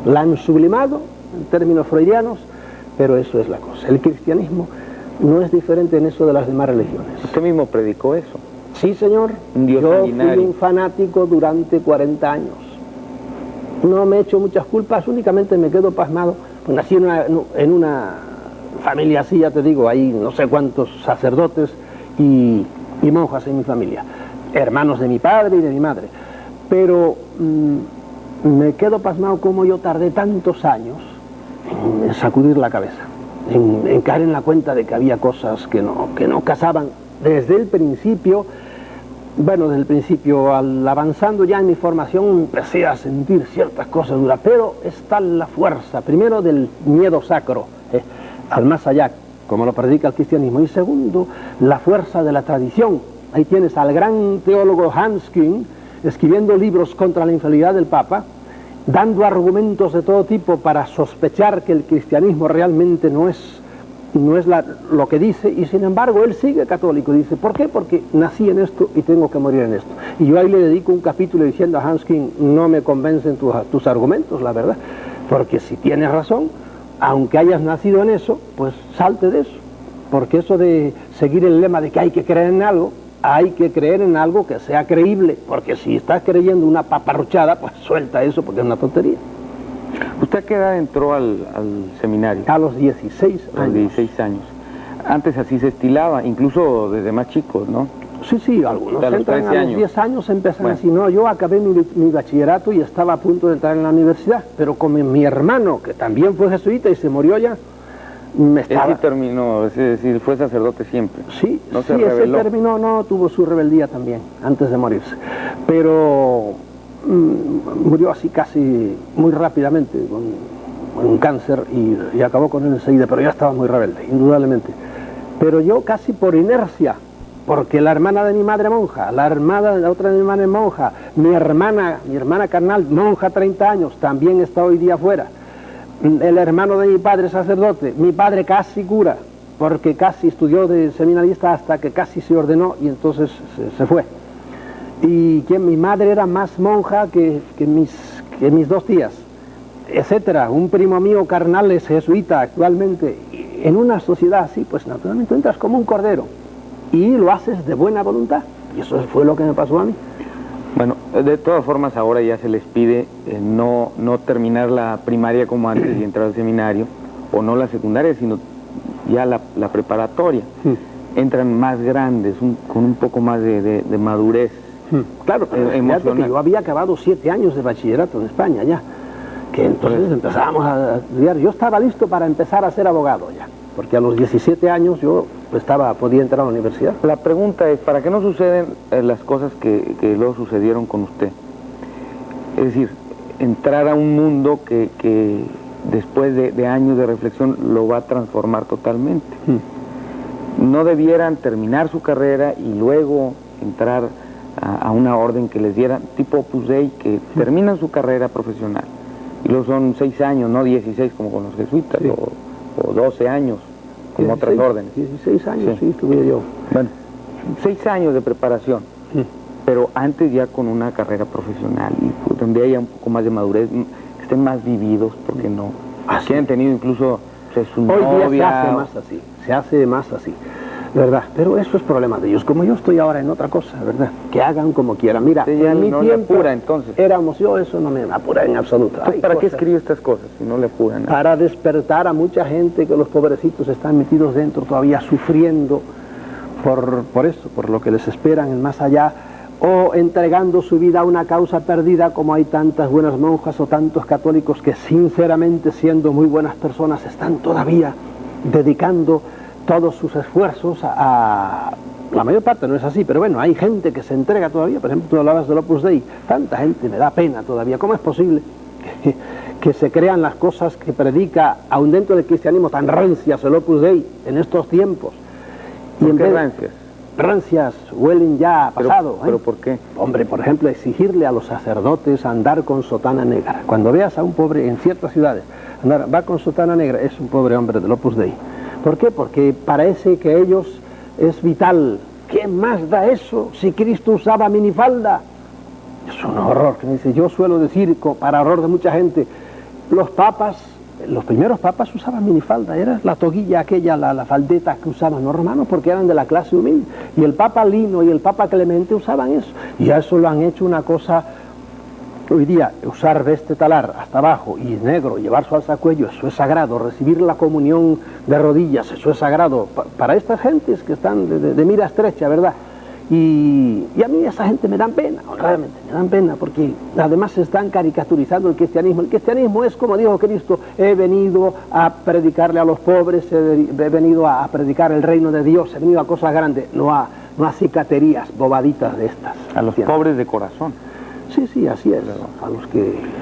La han sublimado en términos freudianos, pero eso es la cosa. El cristianismo no es diferente en eso de las demás religiones. Usted mismo predicó eso. Sí, señor. Un Dios Yo sanguinario. fui un fanático durante 40 años. No me he hecho muchas culpas, únicamente me quedo pasmado. Pues nací en una familia así, ya te digo, hay no sé cuántos sacerdotes y monjas en mi familia, hermanos de mi padre y de mi madre. Pero me quedo pasmado como yo tardé tantos años en sacudir la cabeza, en caer en la cuenta de que había cosas que no casaban desde el principio. Bueno, desde el principio, avanzando ya en mi formación, empecé a sentir ciertas cosas duras, pero está la fuerza, primero del miedo sacro, al más allá, como lo predica el cristianismo, y segundo, la fuerza de la tradición. Ahí tienes al gran teólogo Hans Küng escribiendo libros contra la infalibilidad del Papa, dando argumentos de todo tipo para sospechar que el cristianismo realmente no es lo que dice, y sin embargo él sigue católico. Dice, ¿por qué? Porque nací en esto y tengo que morir en esto. Y yo ahí le dedico un capítulo diciendo a Hans Küng, no me convencen tus argumentos, la verdad, porque si tienes razón, aunque hayas nacido en eso, pues salte de eso, porque eso de seguir el lema de que hay que creer en algo, hay que creer en algo que sea creíble, porque si estás creyendo una paparruchada, pues suelta eso, porque es una tontería. ¿Usted a qué edad entró al seminario? A los 16 años. A los 16 años. Antes así se estilaba, incluso desde más chicos, ¿no? Sí, algunos a los entran 13 a los años. 10 años, empiezan Bueno. así. No, yo acabé mi bachillerato y estaba a punto de entrar en la universidad, pero como mi hermano, que también fue jesuita y se murió ya, me Él estaba... sí terminó, es decir, fue sacerdote siempre. Sí, No sí, se ese rebeló. terminó, no, tuvo su rebeldía también, antes de morirse. Pero murió así casi muy rápidamente, con un cáncer, y acabó con él enseguida, pero ya estaba muy rebelde, indudablemente. Pero yo casi por inercia, porque la hermana de mi madre monja, la otra de mi madre monja, mi hermana carnal, monja 30 años, también está hoy día fuera. El hermano de mi padre sacerdote, mi padre casi cura, porque casi estudió de seminarista hasta que casi se ordenó y entonces se fue. Y que mi madre era más monja que mis dos tías, etcétera. Un primo mío carnal es jesuita actualmente. En una sociedad así, pues naturalmente entras como un cordero y lo haces de buena voluntad. Y eso fue lo que me pasó a mí. Bueno, de todas formas ahora ya se les pide no terminar la primaria como antes y entrar al seminario, o no la secundaria, sino ya la preparatoria. Entran más grandes, con un poco más de madurez. Claro, pero fíjate que yo había acabado 7 años de bachillerato en España ya, que entonces empezábamos a estudiar. Yo estaba listo para empezar a ser abogado ya, porque a los 17 años yo podía entrar a la universidad. La pregunta es, ¿para qué no suceden las cosas que luego sucedieron con usted? Es decir, entrar a un mundo que después de años de reflexión lo va a transformar totalmente. No debieran terminar su carrera y luego entrar a una orden que les diera, tipo Opus Dei, que terminan su carrera profesional. Y luego son 6 años, no 16 como con los jesuitas, Sí. o 12 años, como 16, otras órdenes. 16 años, Sí. sí, estuve yo. Bueno, 6 años de preparación, pero antes ya con una carrera profesional, y donde haya un poco más de madurez, que estén más vividos, porque no. Ah, sí. Que hayan tenido incluso su Hoy novia. día se hace más así, ¿verdad? Pero eso es problema de ellos. Como yo estoy ahora en otra cosa, ¿verdad? Que hagan como quieran. Mira, ya en mi no tiempo le apura, entonces. éramos yo, eso no me apura en absoluto. Entonces, ¿para qué escribe estas cosas si no le apura nada? Para despertar a mucha gente que los pobrecitos están metidos dentro todavía sufriendo por eso, por lo que les esperan en más allá, o entregando su vida a una causa perdida, como hay tantas buenas monjas o tantos católicos que sinceramente, siendo muy buenas personas, están todavía dedicando todos sus esfuerzos a... La mayor parte no es así, pero bueno, hay gente que se entrega todavía. Por ejemplo, tú hablabas del Opus Dei, tanta gente, me da pena todavía. ¿Cómo es posible que se crean las cosas que predica, aun dentro del cristianismo, tan rancias el Opus Dei en estos tiempos? ¿Por qué rancias? Rancias huelen ya a pasado. ¿Pero por qué? Hombre, por ejemplo, exigirle a los sacerdotes andar con sotana negra. Cuando veas a un pobre en ciertas ciudades, va con sotana negra, es un pobre hombre del Opus Dei. ¿Por qué? Porque parece que ellos es vital. ¿Qué más da eso si Cristo usaba minifalda? Es un horror. Que me dice, yo suelo decir, para horror de mucha gente, los primeros papas usaban minifalda, era la toguilla aquella, la faldeta que usaban los romanos porque eran de la clase humilde. Y el Papa Lino y el Papa Clemente usaban eso. Y a eso lo han hecho una cosa. Hoy día, usar veste talar hasta abajo y negro, llevar su alzacuello, eso es sagrado. Recibir la comunión de rodillas, eso es sagrado. Para estas gentes que están de mira estrecha, ¿verdad? Y a mí esa gente me dan pena, realmente me dan pena, porque además están caricaturizando el cristianismo. El cristianismo es, como dijo Cristo, he venido a predicarle a los pobres, he venido a predicar el reino de Dios, he venido a cosas grandes, no a cicaterías bobaditas de estas. A los pobres de corazón. Sí, así es,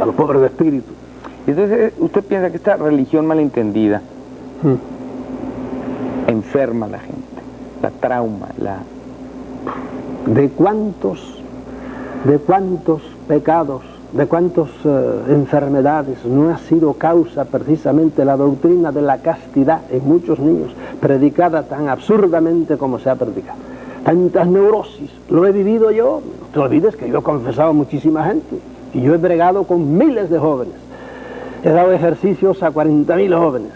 a los pobres de espíritu. Entonces, ¿usted piensa que esta religión malentendida enferma a la gente, la trauma, ¿De cuántos pecados, de cuántas enfermedades no ha sido causa precisamente la doctrina de la castidad en muchos niños, predicada tan absurdamente como se ha predicado? Tantas neurosis, lo he vivido yo. No te olvides que yo he confesado a muchísima gente y yo he bregado con miles de jóvenes, he dado ejercicios a 40.000 jóvenes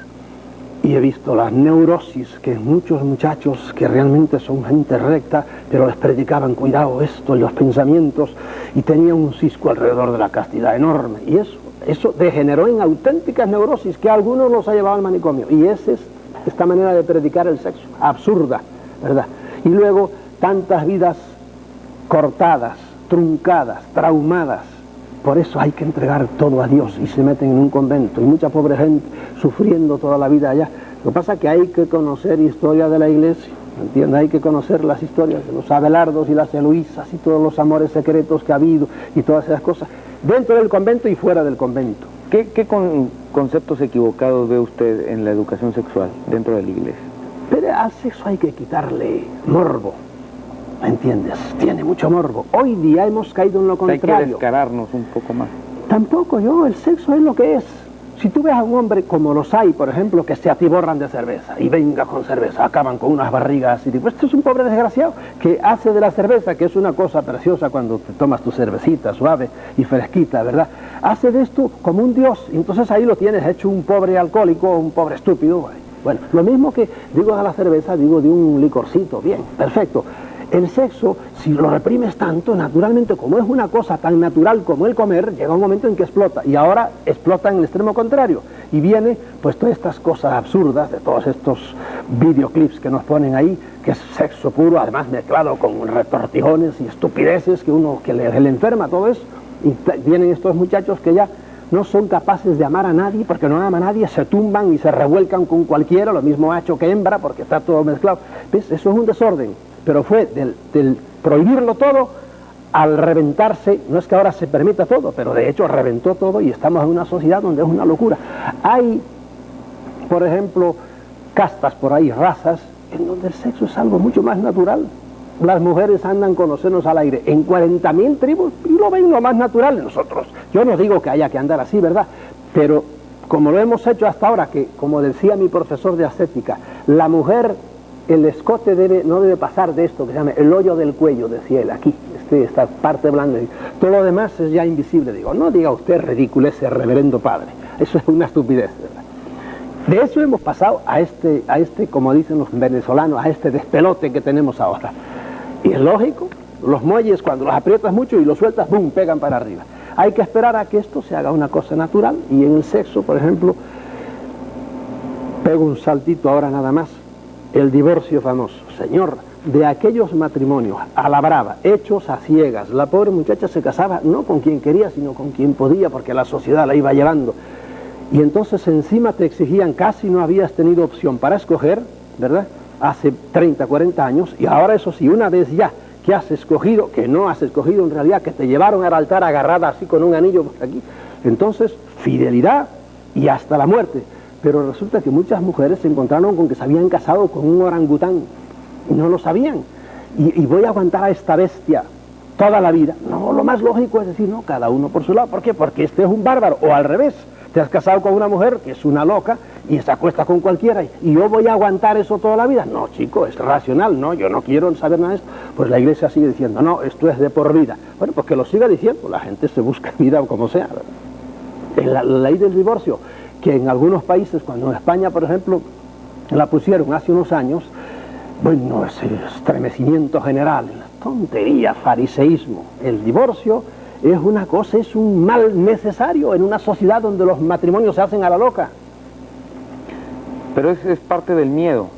y he visto las neurosis que muchos muchachos que realmente son gente recta, pero les predicaban cuidado esto y los pensamientos, y tenían un cisco alrededor de la castidad enorme, y eso degeneró en auténticas neurosis que a algunos los ha llevado al manicomio. Y esa es esta manera de predicar el sexo, absurda, ¿verdad? Y luego tantas vidas cortadas, truncadas, traumadas. Por eso hay que entregar todo a Dios y se meten en un convento. Y mucha pobre gente sufriendo toda la vida allá. Lo que pasa es que hay que conocer historia de la iglesia, ¿entiendes? Hay que conocer las historias de los Abelardos y las Eloísas y todos los amores secretos que ha habido y todas esas cosas, dentro del convento y fuera del convento. ¿Qué conceptos equivocados ve usted en la educación sexual dentro de la iglesia? Pero al sexo hay que quitarle morbo, ¿me entiendes? Tiene mucho morbo. Hoy día hemos caído en lo contrario. Hay que descararnos un poco más. Tampoco el sexo es lo que es. Si tú ves a un hombre como los hay, por ejemplo, que se atiborran de cerveza y venga con cerveza, acaban con unas barrigas y digo, esto es un pobre desgraciado que hace de la cerveza, que es una cosa preciosa cuando te tomas tu cervecita suave y fresquita, ¿verdad? Hace de esto como un dios, y entonces ahí lo tienes hecho un pobre alcohólico, un pobre estúpido. Bueno, lo mismo que digo de la cerveza, digo de un licorcito, bien, perfecto. El sexo, si lo reprimes tanto, naturalmente, como es una cosa tan natural como el comer, llega un momento en que explota, y ahora explota en el extremo contrario, y viene pues todas estas cosas absurdas de todos estos videoclips que nos ponen ahí, que es sexo puro, además mezclado con retortijones y estupideces que le enferma todo eso, y vienen estos muchachos que ya no son capaces de amar a nadie, porque no aman a nadie, se tumban y se revuelcan con cualquiera, lo mismo macho que hembra, porque está todo mezclado. ¿Ves? Eso es un desorden. Pero fue del prohibirlo todo al reventarse. No es que ahora se permita todo, pero de hecho reventó todo y estamos en una sociedad donde es una locura. Hay, por ejemplo, castas por ahí, razas, en donde el sexo es algo mucho más natural. Las mujeres andan con los senos al aire en 40.000 tribus y lo ven lo más natural. Nosotros, yo no digo que haya que andar así, ¿verdad? Pero como lo hemos hecho hasta ahora, que como decía mi profesor de ascética, la mujer... El escote no debe pasar de esto que se llama el hoyo del cuello, decía él, aquí, esta parte blanda. Todo lo demás es ya invisible. Digo, no diga usted ridículo ese reverendo padre. Eso es una estupidez, ¿verdad? De eso hemos pasado a este, como dicen los venezolanos, a este despelote que tenemos ahora. Y es lógico, los muelles cuando los aprietas mucho y los sueltas, ¡bum!, pegan para arriba. Hay que esperar a que esto se haga una cosa natural. Y en el sexo, por ejemplo, pego un saltito ahora nada más, el divorcio famoso. Señor, de aquellos matrimonios a la brava, hechos a ciegas, la pobre muchacha se casaba no con quien quería, sino con quien podía, porque la sociedad la iba llevando. Y entonces encima te exigían, casi no habías tenido opción para escoger, ¿verdad?, hace 30, 40 años, y ahora eso sí, una vez ya que has escogido, que no has escogido en realidad, que te llevaron al altar agarrada así con un anillo por aquí, entonces fidelidad y hasta la muerte. Pero resulta que muchas mujeres se encontraron con que se habían casado con un orangután y no lo sabían, y voy a aguantar a esta bestia toda la vida. No, lo más lógico es decir, no, cada uno por su lado. ¿Por qué? Porque este es un bárbaro, o al revés, te has casado con una mujer que es una loca y se acuesta con cualquiera y yo voy a aguantar eso toda la vida. No, chico, es racional, no, yo no quiero saber nada de esto. Pues la iglesia sigue diciendo, no, esto es de por vida. Bueno, pues que lo siga diciendo, la gente se busca vida como sea. La ley del divorcio, que en algunos países, cuando en España, por ejemplo, la pusieron hace unos años, bueno, ese estremecimiento general, tontería, fariseísmo. El divorcio es una cosa, es un mal necesario en una sociedad donde los matrimonios se hacen a la loca. Pero es parte del miedo,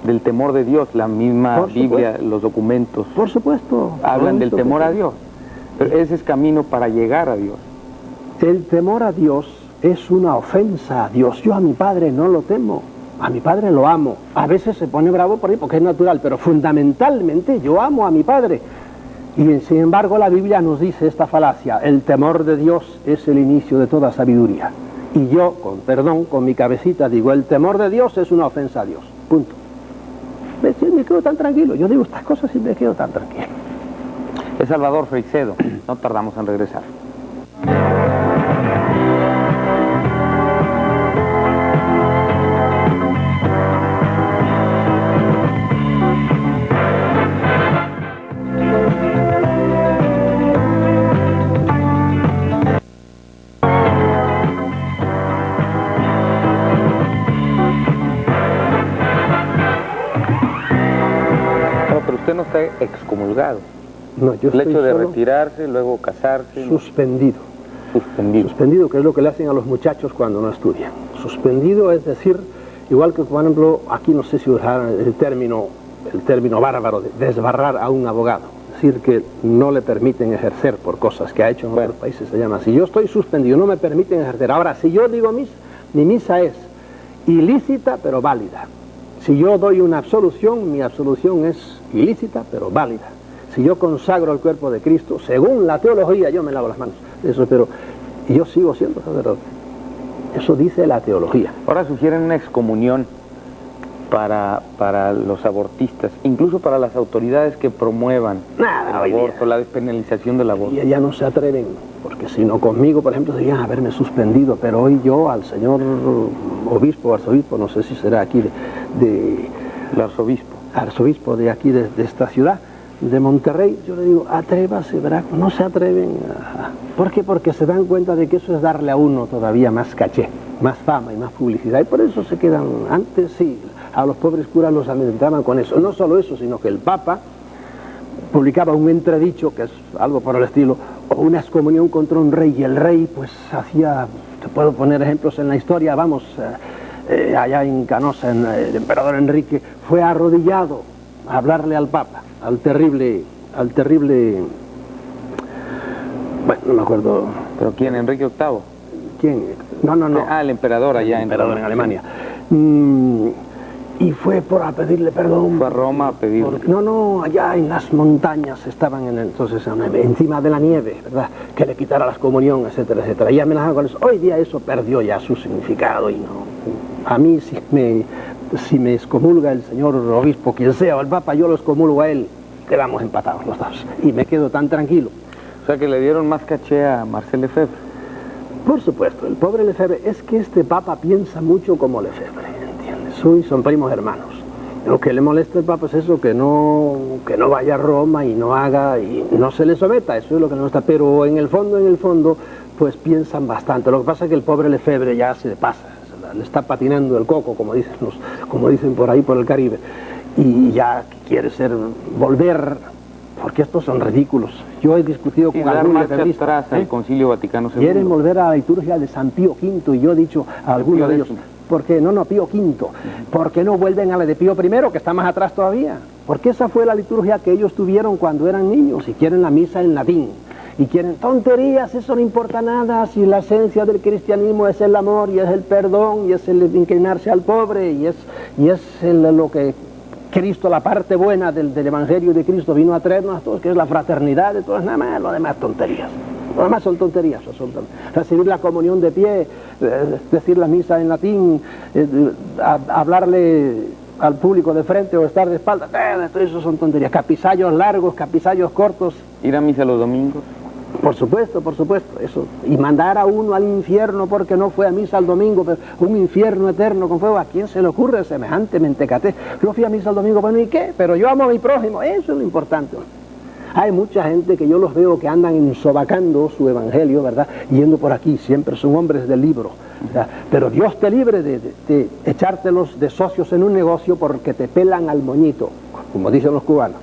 del temor de Dios. La misma Biblia, los documentos, por supuesto, hablan del temor a Dios. Pero ese es camino para llegar a Dios. El temor a Dios es una ofensa a Dios. Yo a mi padre no lo temo, a mi padre lo amo. A veces se pone bravo por ahí porque es natural, pero fundamentalmente yo amo a mi padre. Y sin embargo la Biblia nos dice esta falacia: el temor de Dios es el inicio de toda sabiduría. Y yo, con perdón, con mi cabecita digo, el temor de Dios es una ofensa a Dios. Punto. Me quedo tan tranquilo. Yo digo estas cosas y me quedo tan tranquilo. Es Salvador Freixedo. No tardamos en regresar. Usted no está excomulgado. No, yo el estoy hecho de solo retirarse, luego casarse. Suspendido. Suspendido. Suspendido, que es lo que le hacen a los muchachos cuando no estudian. Suspendido es decir, igual que por ejemplo, aquí no sé si usar el término bárbaro de desbarrar a un abogado. Es decir, que no le permiten ejercer por cosas que ha hecho en otros países, se llama así. Yo estoy suspendido, no me permiten ejercer. Ahora, si yo digo misa, mi misa es ilícita pero válida. Si yo doy una absolución, mi absolución es ilícita pero válida. Si yo consagro el cuerpo de Cristo, según la teología, yo me lavo las manos. Eso, pero yo sigo siendo sacerdote. Eso dice la teología. Ahora sugieren una excomunión para los abortistas, incluso para las autoridades que promuevan el aborto, la despenalización del aborto. Y ya no se atreven, porque si no conmigo, por ejemplo, deberían haberme suspendido, pero hoy yo al señor obispo, arzobispo, no sé si será aquí el arzobispo de aquí, de esta ciudad, de Monterrey, yo le digo, atrévase, ¿verdad? No se atreven. ¿Por qué? Porque se dan cuenta de que eso es darle a uno todavía más caché, más fama y más publicidad, y por eso se quedan. Antes sí, a los pobres curas los amedrentaban con eso. No solo eso, sino que el Papa publicaba un entredicho, que es algo por el estilo, o una excomunión contra un rey, y el rey pues hacía, te puedo poner ejemplos en la historia, vamos, allá en Canosa, el emperador Enrique fue arrodillado a hablarle al Papa, al terrible, bueno, no me acuerdo. ¿Pero quién? ¿Enrique VIII? ¿Quién? No. Ah, el emperador allá en Alemania. Y fue a pedirle perdón. Fue a Roma a pedirle. No, allá en las montañas estaban entonces encima de la nieve, ¿verdad? Que le quitara la excomunión, etcétera, etcétera. Y amenazaban con eso. Hoy día eso perdió ya su significado y no. A mí si me excomulga el señor obispo, quien sea, o el Papa, yo lo excomulgo a él, quedamos empatados los dos. Y me quedo tan tranquilo. O sea que le dieron más caché a Marcel Lefebvre. Por supuesto, el pobre Lefebvre, es que este Papa piensa mucho como Lefebvre, ¿entiendes? Son primos hermanos. Lo que le molesta al Papa es eso, que no vaya a Roma y no haga, y no se le someta, eso es lo que no está. Pero en el fondo, pues piensan bastante. Lo que pasa es que el pobre Lefebvre ya se le pasa. le está patinando el coco, como dicen por ahí por el Caribe, y ya quiere volver, porque estos son ridículos. Yo he discutido con dar algunos marcha atrás al Concilio Vaticano II. Quieren volver a la liturgia de San Pío V, y yo he dicho a algunos de ellos, porque no, Pío V, porque no vuelven a la de Pío I, que está más atrás todavía, porque esa fue la liturgia que ellos tuvieron cuando eran niños, y quieren la misa en latín, y quieren tonterías, eso no importa nada, si la esencia del cristianismo es el amor, y es el perdón, y es el inclinarse al pobre, y es lo que Cristo, la parte buena del Evangelio de Cristo vino a traernos a todos, que es la fraternidad de todas, nada más, lo demás tonterías. Lo demás son tonterías, recibir la comunión de pie, decir la misa en latín, hablarle al público de frente o estar de espalda, todo eso son tonterías. Capizallos largos, capizallos cortos. ¿Ir a misa los domingos? Por supuesto, eso. Y mandar a uno al infierno porque no fue a misa el domingo, pero un infierno eterno con fuego. ¿A quién se le ocurre semejante mentecatez? Yo fui a misa el domingo, bueno, ¿y qué? Pero yo amo a mi prójimo, eso es lo importante. Hay mucha gente que yo los veo que andan ensobacando su evangelio, ¿verdad? Yendo por aquí, siempre son hombres del libro. ¿Verdad? Pero Dios te libre de echártelos de socios en un negocio porque te pelan al moñito, como dicen los cubanos.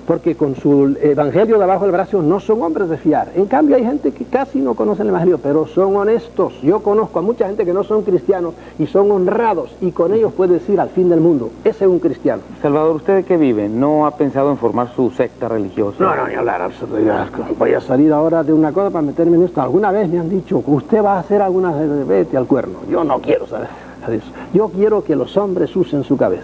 Porque con su evangelio debajo del brazo no son hombres de fiar. En cambio hay gente que casi no conoce el evangelio, pero son honestos. Yo conozco a mucha gente que no son cristianos y son honrados, y con ellos puedes ir al fin del mundo. Ese es un cristiano. Salvador, ¿usted de qué vive? ¿No ha pensado en formar su secta religiosa? No, ni hablar. Voy a salir ahora de una cosa para meterme en esto. Alguna vez me han dicho que usted va a hacer alguna... Vete al cuerno. Yo no quiero saber de eso. Yo quiero que los hombres usen su cabeza.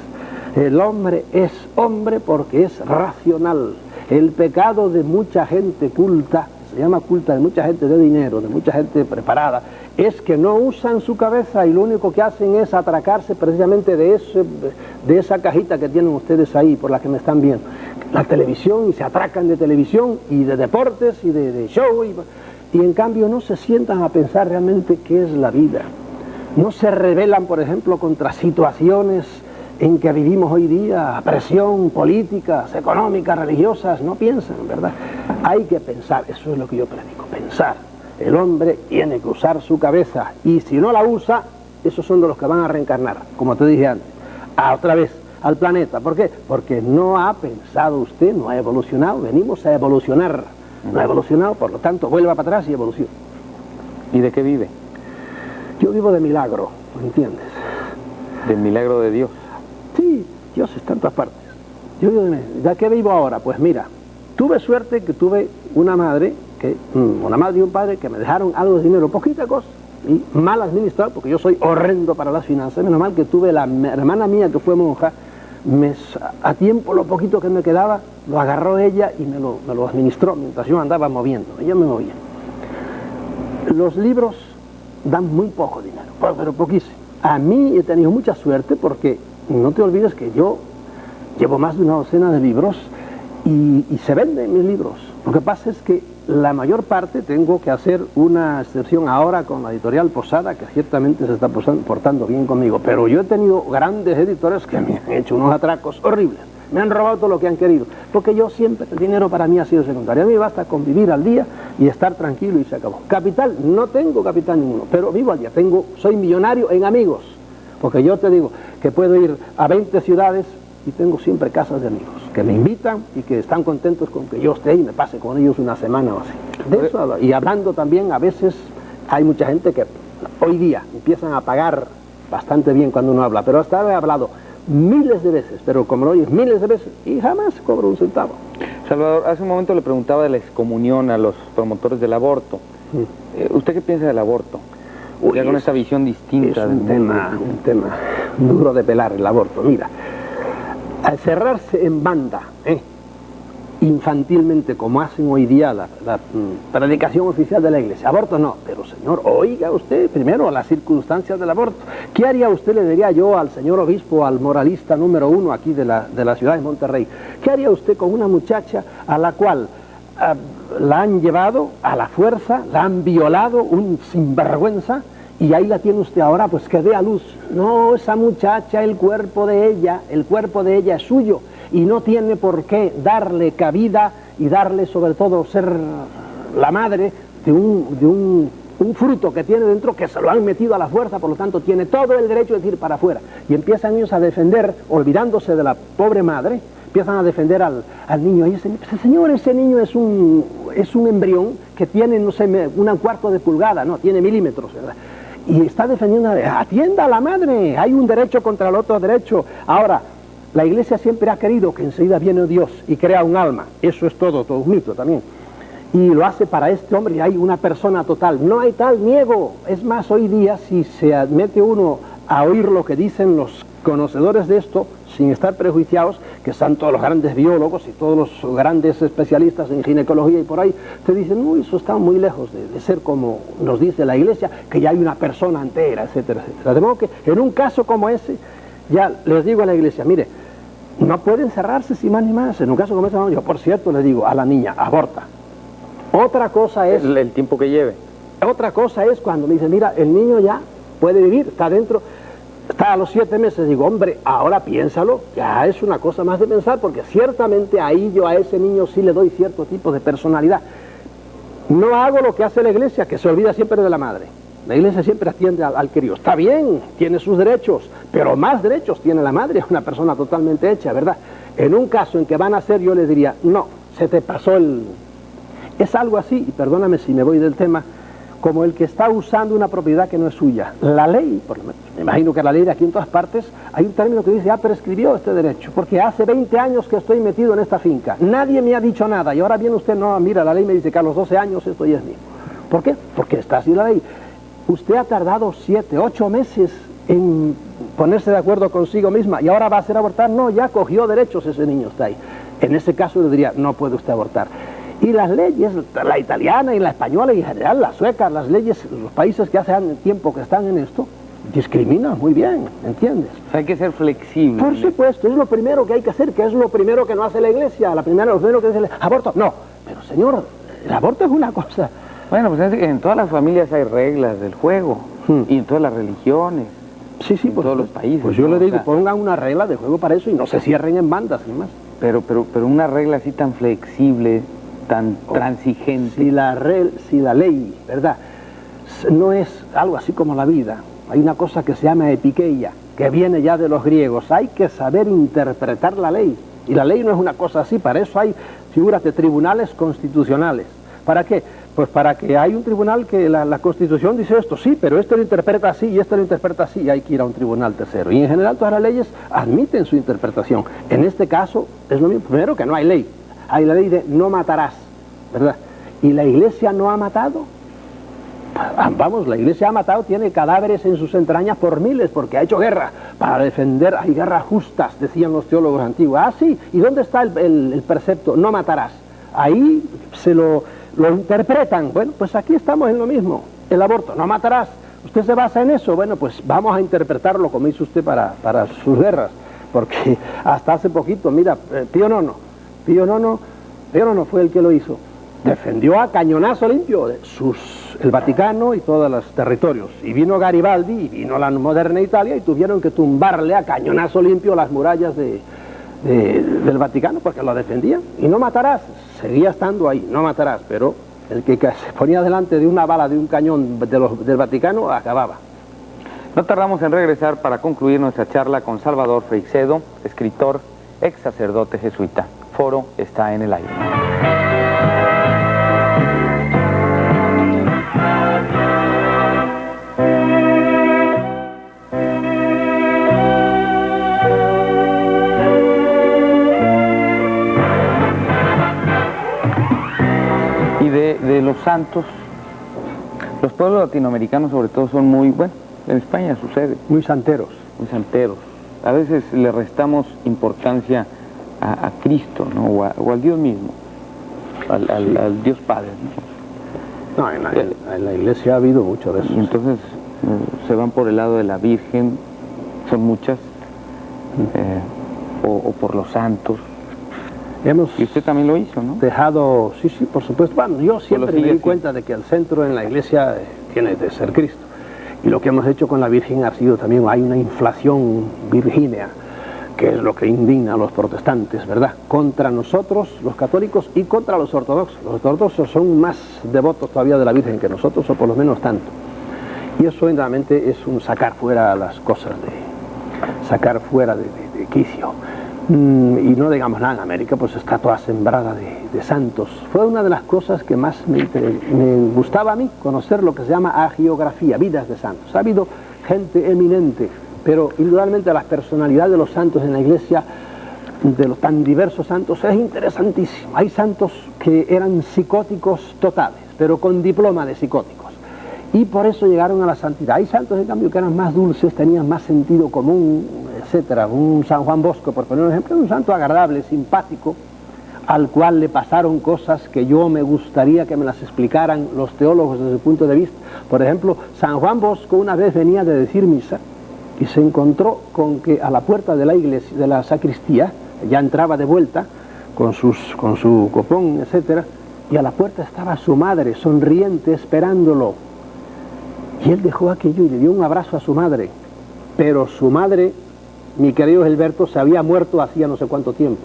El hombre es hombre porque es racional. El pecado de mucha gente culta, se llama culta, de mucha gente de dinero, de mucha gente preparada, es que no usan su cabeza y lo único que hacen es atracarse precisamente de esa cajita que tienen ustedes ahí, por la que me están viendo. La televisión, y se atracan de televisión y de deportes y de show, y en cambio no se sientan a pensar realmente qué es la vida. No se rebelan, por ejemplo, contra situaciones en que vivimos hoy día, presión, políticas, económicas, religiosas, no piensan, ¿verdad? Hay que pensar, eso es lo que yo predico, pensar. El hombre tiene que usar su cabeza, y si no la usa, esos son de los que van a reencarnar, como te dije antes, otra vez al planeta. ¿Por qué? Porque no ha pensado usted, no ha evolucionado, venimos a evolucionar, no ha evolucionado, por lo tanto, vuelva para atrás y evoluciona. ¿Y de qué vive? Yo vivo de milagro, ¿me entiendes? ¿Del milagro de Dios? Sí, Dios está en todas partes. ¿De qué vivo ahora? Pues mira, tuve suerte que tuve una madre y un padre que me dejaron algo de dinero, poquita cosa, y mal administrado, porque yo soy horrendo para las finanzas. Menos mal que tuve la hermana mía que fue monja, a tiempo lo poquito que me quedaba, lo agarró ella y me lo administró mientras yo andaba moviendo, ella me movía. Los libros dan muy poco dinero, pero poquísimo. A mí he tenido mucha suerte porque no te olvides que yo llevo más de una docena de libros y se venden mis libros. Lo que pasa es que la mayor parte tengo que hacer una excepción ahora con la editorial Posada, que ciertamente se está portando bien conmigo, pero yo he tenido grandes editores que me han hecho unos atracos horribles. Me han robado todo lo que han querido, porque yo siempre, el dinero para mí ha sido secundario. A mí basta con vivir al día y estar tranquilo y se acabó. Capital, no tengo capital ninguno, pero vivo al día. Soy millonario en amigos, porque yo te digo que puedo ir a 20 ciudades y tengo siempre casas de amigos que me invitan y que están contentos con que yo esté y me pase con ellos una semana o así. De eso, y hablando también, a veces hay mucha gente que hoy día empiezan a pagar bastante bien cuando uno habla, pero hasta he hablado miles de veces, pero como lo oyes miles de veces y jamás cobro un centavo. Salvador, hace un momento le preguntaba de la excomunión a los promotores del aborto. ¿Usted qué piensa del aborto? Ya con esta visión distinta es del un tema duro de pelar, el aborto. Mira, al cerrarse en banda, infantilmente, como hacen hoy día la predicación oficial de la iglesia, aborto no, pero señor, oiga usted primero las circunstancias del aborto. ¿Qué haría usted, le diría yo al señor obispo, al moralista número 1 aquí de la ciudad de Monterrey? ¿Qué haría usted con una muchacha a la cual la han llevado a la fuerza, la han violado, un sinvergüenza, y ahí la tiene usted ahora, pues que dé a luz? No, esa muchacha, el cuerpo de ella es suyo, y no tiene por qué darle cabida y darle sobre todo ser la madre de un un fruto que tiene dentro que se lo han metido a la fuerza, por lo tanto tiene todo el derecho de ir para afuera. Y empiezan ellos a defender, olvidándose de la pobre madre, empiezan a defender al niño. Y dicen, señor, ese niño es un embrión que tiene, no sé, un cuarto de pulgada, no, tiene milímetros, ¿verdad? Y está defendiendo, atienda a la madre, hay un derecho contra el otro derecho. Ahora, la Iglesia siempre ha querido que enseguida viene Dios y crea un alma, eso es todo un mito también. Y lo hace para este hombre y hay una persona total, no hay tal niego. Es más, hoy día si se mete uno a oír lo que dicen los conocedores de esto, sin estar prejuiciados, que están todos los grandes biólogos y todos los grandes especialistas en ginecología y por ahí, te dicen, uy, eso está muy lejos de ser como nos dice la Iglesia, que ya hay una persona entera, etcétera, etcétera. De modo que en un caso como ese, ya les digo a la Iglesia, mire, no pueden cerrarse sin más ni más. En un caso como ese, yo por cierto le digo a la niña, aborta. Otra cosa es... el tiempo que lleve. Otra cosa es cuando me dicen, mira, el niño ya puede vivir, está dentro, está a los 7 meses. Digo, hombre, ahora piénsalo, ya es una cosa más de pensar, porque ciertamente ahí yo a ese niño sí le doy cierto tipo de personalidad. No hago lo que hace la Iglesia, que se olvida siempre de la madre. La Iglesia siempre atiende al crío. Está bien, tiene sus derechos, pero más derechos tiene la madre, es una persona totalmente hecha, ¿verdad? En un caso en que van a ser, yo les diría, no, se te pasó el... Es algo así, y perdóname si me voy del tema, como el que está usando una propiedad que no es suya. La ley, me imagino que la ley de aquí en todas partes, hay un término que dice, prescribió este derecho, porque hace 20 años que estoy metido en esta finca, nadie me ha dicho nada, y ahora viene usted, no, mira, la ley me dice que a los 12 años esto ya es mío. ¿Por qué? Porque está así la ley. Usted ha tardado 7, 8 meses en ponerse de acuerdo consigo misma, y ahora va a hacer abortar. No, ya cogió derechos, ese niño está ahí. En ese caso le diría, no puede usted abortar. Y las leyes, la italiana y la española y en general la sueca, las leyes, los países que hace tiempo que están en esto, discriminan muy bien, ¿entiendes? O sea, hay que ser flexible. Por supuesto, es lo primero que hay que hacer, que es lo primero que no hace la Iglesia. Lo primero que dice, aborto, no. Pero señor, el aborto es una cosa. Bueno, pues en todas las familias hay reglas del juego, y en todas las religiones, sí, en todos los países. Pues yo le digo, pongan una regla de juego para eso y no se cierren en bandas, ni más. Pero una regla así tan flexible, tan transigente. Si la ley, ¿verdad?, no es algo así como la vida, hay una cosa que se llama epikeia, que viene ya de los griegos. Hay que saber interpretar la ley, y la ley no es una cosa así. Para eso hay figuras de tribunales constitucionales. ¿Para qué? Pues para que hay un tribunal que la Constitución dice esto, sí, pero este lo interpreta así y este lo interpreta así, y hay que ir a un tribunal tercero. Y en general todas las leyes admiten su interpretación. En este caso es lo mismo. Primero, que no hay ley. Hay la ley de no matarás, ¿verdad? ¿Y la Iglesia no ha matado? Vamos, la Iglesia ha matado, tiene cadáveres en sus entrañas por miles, porque ha hecho guerra para defender. Hay guerras justas, decían los teólogos antiguos. Ah, sí, ¿y dónde está el precepto? No matarás. Ahí se lo interpretan. Bueno, pues aquí estamos en lo mismo. El aborto, no matarás. ¿Usted se basa en eso? Bueno, pues vamos a interpretarlo como hizo usted para sus guerras. Porque hasta hace poquito, mira, Pío IX fue el que lo hizo. Defendió a cañonazo limpio el Vaticano y todos los territorios. Y vino Garibaldi y vino la moderna Italia y tuvieron que tumbarle a cañonazo limpio las murallas del Vaticano, porque lo defendían. Y no matarás, seguía estando ahí, no matarás, pero el que se ponía delante de una bala de un cañón del Vaticano acababa. No tardamos en regresar para concluir nuestra charla con Salvador Freixedo, escritor, ex sacerdote jesuita. Foro está en el aire. De los santos, los pueblos latinoamericanos sobre todo son muy, bueno, en España sucede. Muy santeros. Muy santeros. A veces le restamos importancia a Cristo, ¿no? O al Dios mismo, al Dios Padre, ¿no? No, en la Iglesia ha habido mucho de eso. Y entonces se van por el lado de la Virgen, son muchas, o por los santos. Y usted también lo hizo, ¿no? Dejado, sí, por supuesto. Bueno, yo siempre me di cuenta de que el centro en la Iglesia tiene de ser Cristo. Y lo que hemos hecho con la Virgen ha sido también, hay una inflación virgínea que es lo que indigna a los protestantes, ¿verdad? Contra nosotros, los católicos, y contra los ortodoxos. Los ortodoxos son más devotos todavía de la Virgen que nosotros, o por lo menos tanto. Y eso realmente es un sacar fuera las cosas, sacar fuera de quicio. Y no digamos nada, en América pues está toda sembrada de santos. Fue una de las cosas que más me gustaba a mí, conocer lo que se llama hagiografía, vidas de santos. Ha habido gente eminente, pero indudablemente la personalidad de los santos en la Iglesia, de los tan diversos santos, es interesantísimo. Hay santos que eran psicóticos totales, pero con diploma de psicóticos, y por eso llegaron a la santidad. Hay santos, en cambio, que eran más dulces, tenían más sentido común, etcétera. Un San Juan Bosco, por poner un ejemplo, un santo agradable, simpático, al cual le pasaron cosas que yo me gustaría que me las explicaran los teólogos desde su punto de vista. Por ejemplo, San Juan Bosco una vez venía de decir misa y se encontró con que a la puerta de la iglesia, de la sacristía, ya entraba de vuelta con su copón, etcétera, y a la puerta estaba su madre sonriente esperándolo. Y él dejó aquello y le dio un abrazo a su madre, pero su madre, mi querido Gilberto, se había muerto hacía no sé cuánto tiempo,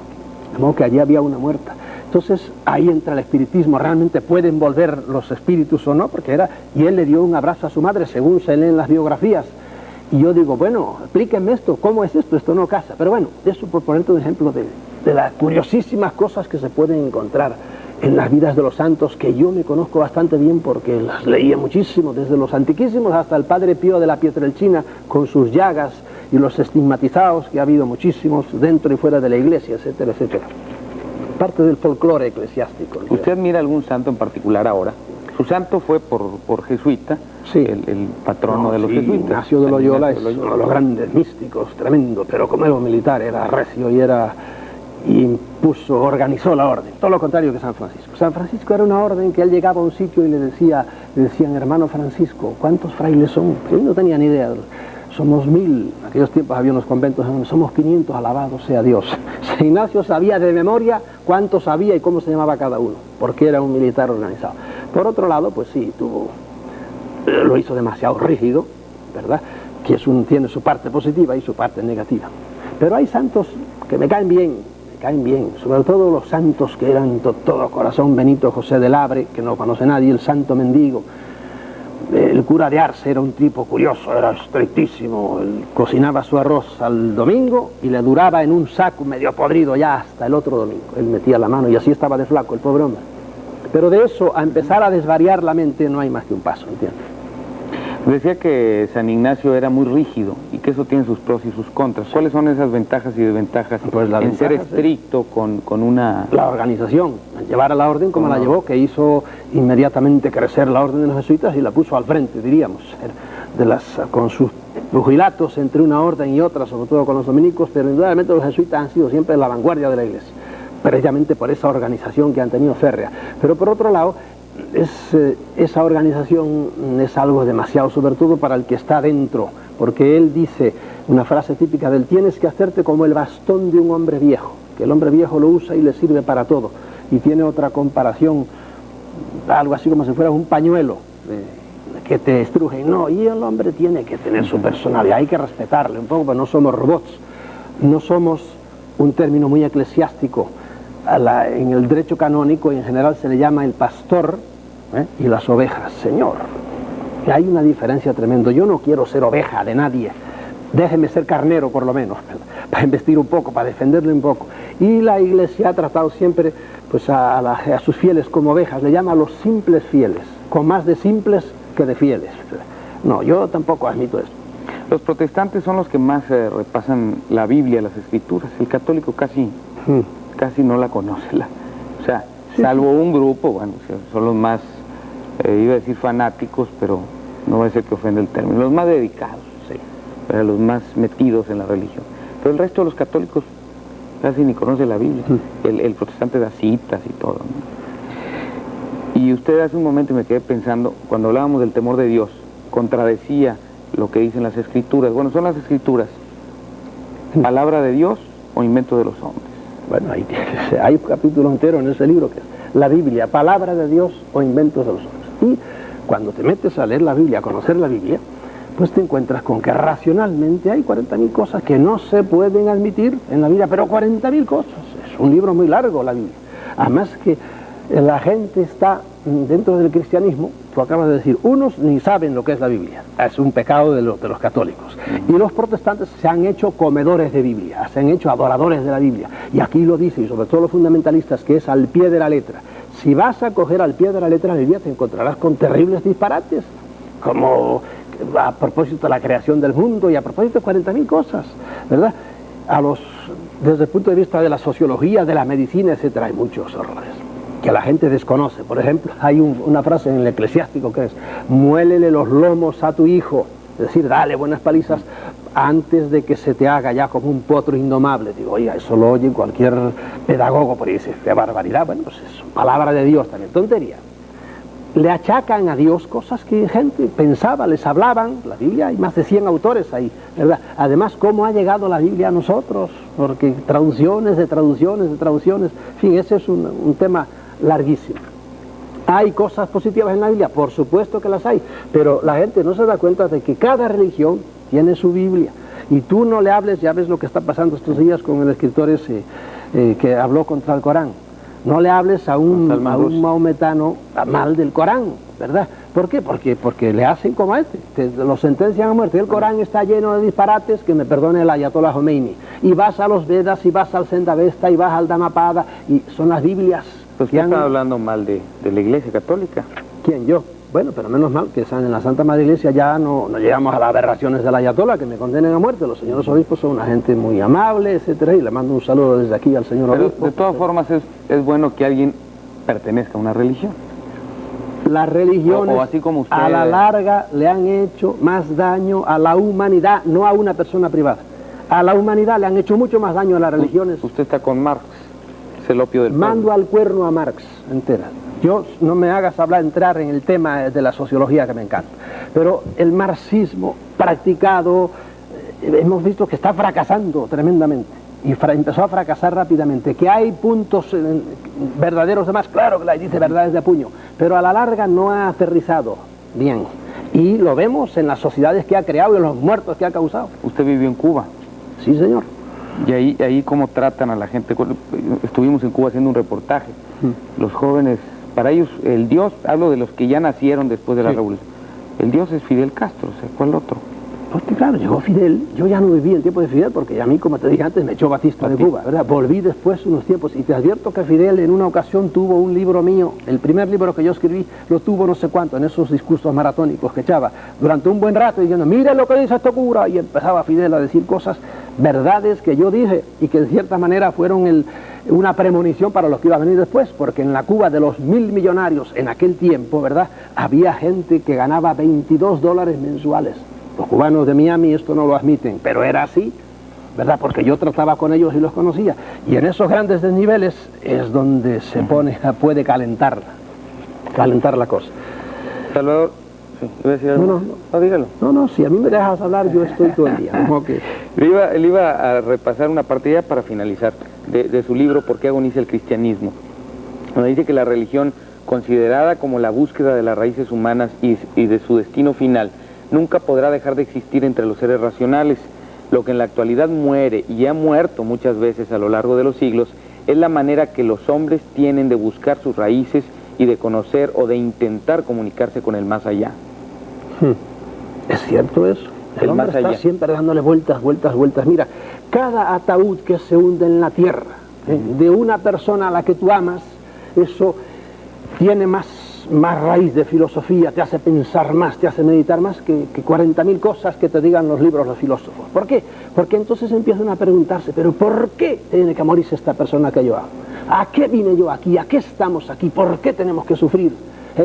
de modo que allí había una muerta. Entonces ahí entra el espiritismo, realmente pueden volver los espíritus o no, porque y él le dio un abrazo a su madre, según se leen las biografías. Y yo digo, bueno, explíquenme esto, ¿cómo es esto? Esto no casa. Pero bueno, eso por ponerte un ejemplo de las curiosísimas cosas que se pueden encontrar en las vidas de los santos, que yo me conozco bastante bien porque las leía muchísimo, desde los antiquísimos hasta el Padre Pío de la Pietrelcina, con sus llagas, y los estigmatizados, que ha habido muchísimos dentro y fuera de la iglesia, etcétera, etcétera. Parte del folclore eclesiástico. ¿Usted admira algún santo en particular ahora? Su santo fue por jesuita, sí, el patrono de los jesuitas. Ignacio de Loyola es uno de los grandes místicos, tremendo, pero como era un militar, era recio y organizó la orden. Todo lo contrario que San Francisco. San Francisco era una orden que él llegaba a un sitio y le decían, hermano Francisco, ¿cuántos frailes son? Él no tenía ni idea. Somos 1000, en aquellos tiempos había unos conventos, somos 500, alabado sea Dios. San Ignacio sabía de memoria cuántos había y cómo se llamaba cada uno, porque era un militar organizado. Por otro lado, pues sí, lo hizo demasiado rígido, ¿verdad? Que tiene su parte positiva y su parte negativa. Pero hay santos que me caen bien, sobre todo los santos que eran todo corazón. Benito José de Labre, que no conoce nadie, el santo mendigo. El cura de Arce era un tipo curioso, era estrictísimo, él cocinaba su arroz al domingo y le duraba en un saco medio podrido ya hasta el otro domingo. Él metía la mano y así estaba de flaco el pobre hombre. Pero de eso a empezar a desvariar la mente no hay más que un paso, ¿entiendes? Decía que San Ignacio era muy rígido y que eso tiene sus pros y sus contras. ¿Cuáles son esas ventajas y desventajas en ser estricto con una...? La organización, llevar a la orden como la llevó, que hizo inmediatamente crecer la orden de los jesuitas y la puso al frente, diríamos, con sus pugilatos entre una orden y otra, sobre todo con los dominicos, pero indudablemente los jesuitas han sido siempre la vanguardia de la iglesia, precisamente por esa organización que han tenido férrea. Pero por otro lado, esa organización es algo demasiado, sobre todo para el que está dentro, porque él dice una frase típica de él: tienes que hacerte como el bastón de un hombre viejo, que el hombre viejo lo usa y le sirve para todo. Y tiene otra comparación, algo así como si fuera un pañuelo que te estruje. No, y el hombre tiene que tener su personalidad, hay que respetarle un poco, pero no somos robots, no somos, un término muy eclesiástico, en el derecho canónico y en general se le llama el pastor y las ovejas, señor. Y hay una diferencia tremenda. Yo no quiero ser oveja de nadie, déjeme ser carnero por lo menos, para investir un poco, para defenderle un poco. Y la iglesia ha tratado siempre pues a sus fieles como ovejas, le llama a los simples fieles, con más de simples que de fieles. No, yo tampoco admito esto. Los protestantes son los que más repasan la Biblia, las Escrituras. El católico casi no la conoce. O sea, salvo un grupo, bueno, son los más, iba a decir fanáticos, pero no va a ser que ofenda el término, los más dedicados, pero los más metidos en la religión. Pero el resto de los católicos casi ni conoce la Biblia. El protestante da citas y todo, ¿no? Y usted hace un momento me quedé pensando, cuando hablábamos del temor de Dios, contradecía lo que dicen las Escrituras. Bueno, son las Escrituras palabra de Dios o invento de los hombres. Bueno, hay un capítulo entero en ese libro que es la Biblia, palabra de Dios o inventos de los hombres. Y cuando te metes a leer la Biblia, a conocer la Biblia, pues te encuentras con que racionalmente hay 40.000 cosas que no se pueden admitir en la Biblia, pero 40.000 cosas. Es un libro muy largo la Biblia. Además que la gente está dentro del cristianismo, tú acabas de decir, unos ni saben lo que es la Biblia, es un pecado de los católicos, y los protestantes se han hecho comedores de Biblia, se han hecho adoradores de la Biblia, y aquí lo dice, y sobre todo los fundamentalistas, que es al pie de la letra. Si vas a coger al pie de la letra la Biblia, te encontrarás con terribles disparates, como a propósito de la creación del mundo y a propósito de 40.000 cosas, ¿verdad? Desde el punto de vista de la sociología, de la medicina, etcétera, hay muchos horrores que la gente desconoce. Por ejemplo, hay una frase en el Eclesiástico que es: muélele los lomos a tu hijo, es decir, dale buenas palizas antes de que se te haga ya como un potro indomable. Digo, oiga, eso lo oye cualquier pedagogo, por ahí dice, qué barbaridad. Bueno, pues es palabra de Dios también, tontería. Le achacan a Dios cosas que gente pensaba, les hablaban. La Biblia, hay más de 100 autores ahí, ¿verdad? Además, ¿cómo ha llegado la Biblia a nosotros? Porque traducciones de traducciones. En fin, ese es un tema larguísimo. ¿Hay cosas positivas en la Biblia? Por supuesto que las hay, pero la gente no se da cuenta de que cada religión tiene su Biblia. Y tú no le hables, ya ves lo que está pasando estos días con el escritor ese que habló contra el Corán. No le hables a un maometano mal del Corán, ¿verdad? ¿Por qué? Porque le hacen como a lo sentencian a muerte. El Corán está lleno de disparates, que me perdone el Ayatollah Khomeini. Y vas a los Vedas, y vas al Zendavesta, y vas al Dhammapada, y son las Biblias. Pues usted está hablando mal de la Iglesia Católica. ¿Quién? ¿Yo? Bueno, pero menos mal que en la Santa Madre Iglesia ya no llegamos a las aberraciones del Ayatollah, que me condenen a muerte. Los señores obispos son una gente muy amable, etcétera, y le mando un saludo desde aquí al señor obispo. De todas formas es bueno que alguien pertenezca a una religión. Las religiones, o así como usted, a la larga, le han hecho más daño a la humanidad, no a una persona privada. A la humanidad le han hecho mucho más daño a las religiones. Usted está con Marx, es el opio del pueblo. Mando al cuerno a Marx, entera. Yo, no me hagas entrar en el tema de la sociología, que me encanta, pero el marxismo practicado, hemos visto que está fracasando tremendamente, y empezó a fracasar rápidamente. Que hay puntos verdaderos de más, claro que la dice verdades de puño, pero a la larga no ha aterrizado bien, y lo vemos en las sociedades que ha creado y en los muertos que ha causado. Usted vivió en Cuba. Sí, señor. Y ahí cómo tratan a la gente. Estuvimos en Cuba haciendo un reportaje. Los jóvenes, para ellos el Dios, hablo de los que ya nacieron después de la revolución, el Dios es Fidel Castro, o sea, ¿cuál otro? Porque claro, llegó Fidel, yo ya no viví el tiempo de Fidel, porque a mí, como te dije antes, me echó Batista de Cuba, ¿verdad? Volví después unos tiempos, y te advierto que Fidel en una ocasión tuvo un libro mío, el primer libro que yo escribí, lo tuvo no sé cuánto, en esos discursos maratónicos que echaba, durante un buen rato, diciendo, mira lo que dice este cura, y empezaba Fidel a decir cosas, verdades que yo dije, y que de cierta manera fueron una premonición para los que iba a venir después, porque en la Cuba de los 1.000 millonarios en aquel tiempo, ¿verdad?, había gente que ganaba $22 mensuales. Los cubanos de Miami esto no lo admiten, pero era así, ¿verdad? Porque yo trataba con ellos y los conocía. Y en esos grandes desniveles es donde se puede calentar la cosa. Salvador, sí, iba a decir algo. No, dígalo. No, si a mí me dejas hablar, yo estoy todo el día. Okay. Le iba a repasar una parte ya para finalizar de su libro, ¿Por qué agoniza el cristianismo? Donde dice que la religión, considerada como la búsqueda de las raíces humanas y de su destino final, nunca podrá dejar de existir entre los seres racionales. Lo que en la actualidad muere y ha muerto muchas veces a lo largo de los siglos es la manera que los hombres tienen de buscar sus raíces y de conocer o de intentar comunicarse con el más allá. ¿Es cierto eso? El hombre está siempre dándole vueltas. Mira, cada ataúd que se hunde en la tierra, de una persona a la que tú amas, eso tiene más raíz de filosofía, te hace pensar más, te hace meditar más que 40.000 cosas que te digan los libros los filósofos. ¿Por qué? Porque entonces empiezan a preguntarse, ¿pero por qué tiene que morirse esta persona que yo amo? ¿A qué vine yo aquí? ¿A qué estamos aquí? ¿Por qué tenemos que sufrir?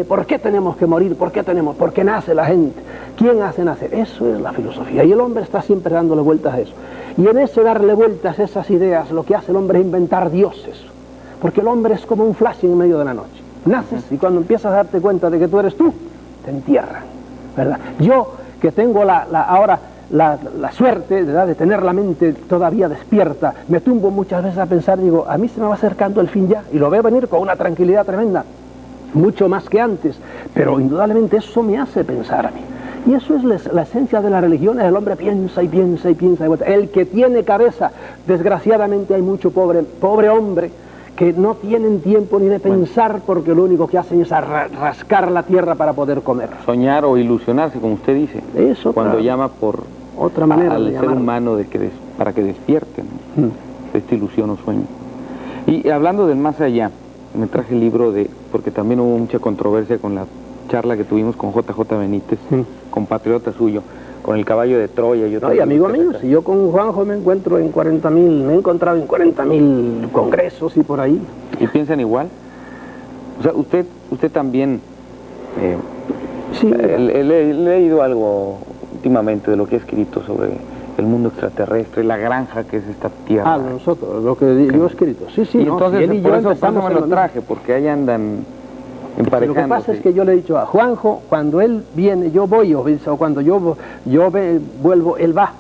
¿Por qué tenemos que morir? ¿Por qué nace la gente? ¿Quién hace nacer? Eso es la filosofía, y el hombre está siempre dándole vueltas a eso. Y en ese darle vueltas a esas ideas, lo que hace el hombre es inventar dioses, porque el hombre es como un flash en medio de la noche. Naces y cuando empiezas a darte cuenta de que tú eres tú, te entierran, ¿verdad? Yo, que tengo ahora la suerte, ¿verdad?, de tener la mente todavía despierta, me tumbo muchas veces a pensar, digo, a mí se me va acercando el fin ya, y lo veo venir con una tranquilidad tremenda, mucho más que antes, pero indudablemente eso me hace pensar a mí. Y eso es la esencia de la religión, el hombre piensa y piensa y piensa. El que tiene cabeza, desgraciadamente hay mucho pobre hombre, que no tienen tiempo ni de pensar porque lo único que hacen es rascar la tierra para poder comer. Soñar o ilusionarse, como usted dice, eso cuando llama por otra manera al de ser llamarlo. humano para que despierten esta ilusión o sueño. Y hablando del más allá, me traje el libro porque también hubo mucha controversia con la charla que tuvimos con JJ Benítez, compatriota suyo, con el caballo de Troya. No, y amigo mío, si yo con Juanjo me encuentro en 40.000, me he encontrado en 40.000 congresos y por ahí. ¿Y piensan igual? O sea, usted también... Sí. He leído algo últimamente de lo que he escrito sobre el mundo extraterrestre, la granja que es esta tierra. Nosotros, lo que yo he escrito. Sí, y no, entonces, si él y por yo eso empezamos me lo traje, porque ahí andan emparejándose. Lo que pasa es que yo le he dicho a Juanjo, cuando él viene, yo voy, o cuando yo vuelvo, él va.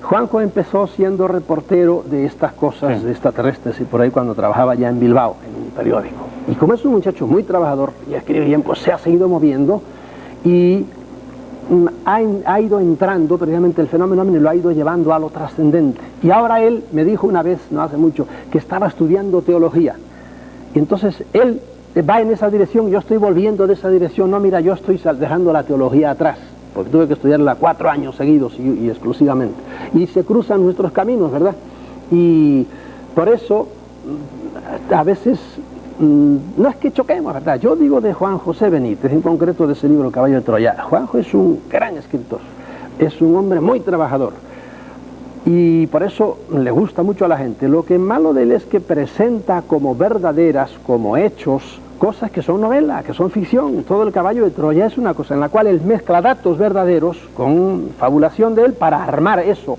Juanjo empezó siendo reportero de estas cosas, de extraterrestres, y por ahí cuando trabajaba ya en Bilbao, en un periódico. Y como es un muchacho muy trabajador y escribe bien, pues se ha seguido moviendo y ha ido entrando, precisamente el fenómeno lo ha ido llevando a lo trascendente. Y ahora él me dijo una vez, no hace mucho, que estaba estudiando teología. Y entonces él va en esa dirección, yo estoy volviendo de esa dirección. No, mira, yo estoy dejando la teología atrás, porque tuve que estudiarla 4 años seguidos y exclusivamente. Y se cruzan nuestros caminos, ¿verdad? Y por eso, a veces, no es que choquemos, ¿verdad? Yo digo de Juan José Benítez, en concreto de ese libro, El caballo de Troya. Juanjo es un gran escritor, es un hombre muy trabajador. Y por eso le gusta mucho a la gente. Lo que es malo de él es que presenta como verdaderas, como hechos, cosas que son novelas, que son ficción. Todo El caballo de Troya es una cosa en la cual él mezcla datos verdaderos con fabulación de él para armar eso,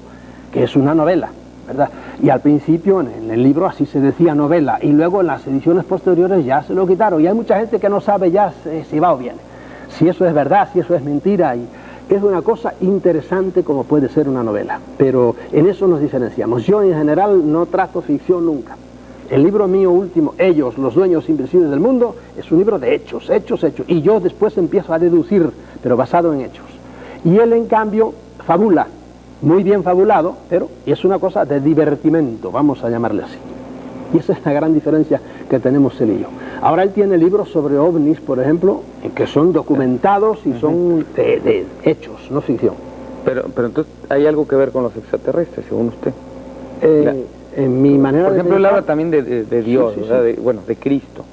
que es una novela, ¿verdad? Y al principio en el libro así se decía novela, y luego en las ediciones posteriores ya se lo quitaron. Y hay mucha gente que no sabe ya si va o viene, si eso es verdad, si eso es mentira. Y es una cosa interesante como puede ser una novela, pero en eso nos diferenciamos. Yo en general no trato ficción nunca. El libro mío último, Ellos, los dueños invisibles del mundo, es un libro de hechos, y yo después empiezo a deducir, pero basado en hechos. Y él en cambio fabula, muy bien fabulado, pero es una cosa de divertimento, vamos a llamarle así. Y esa es la gran diferencia que tenemos él y yo. Ahora él tiene libros sobre ovnis, por ejemplo, que son documentados y son de hechos, no ficción. Pero entonces hay algo que ver con los extraterrestres, según usted. En mi manera por ejemplo, él habla también de Dios, sí, sí, ¿verdad? sí. De Cristo.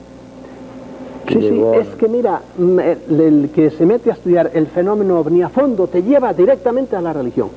Sí, es que mira, el que se mete a estudiar el fenómeno ovni a fondo te lleva directamente a la religión.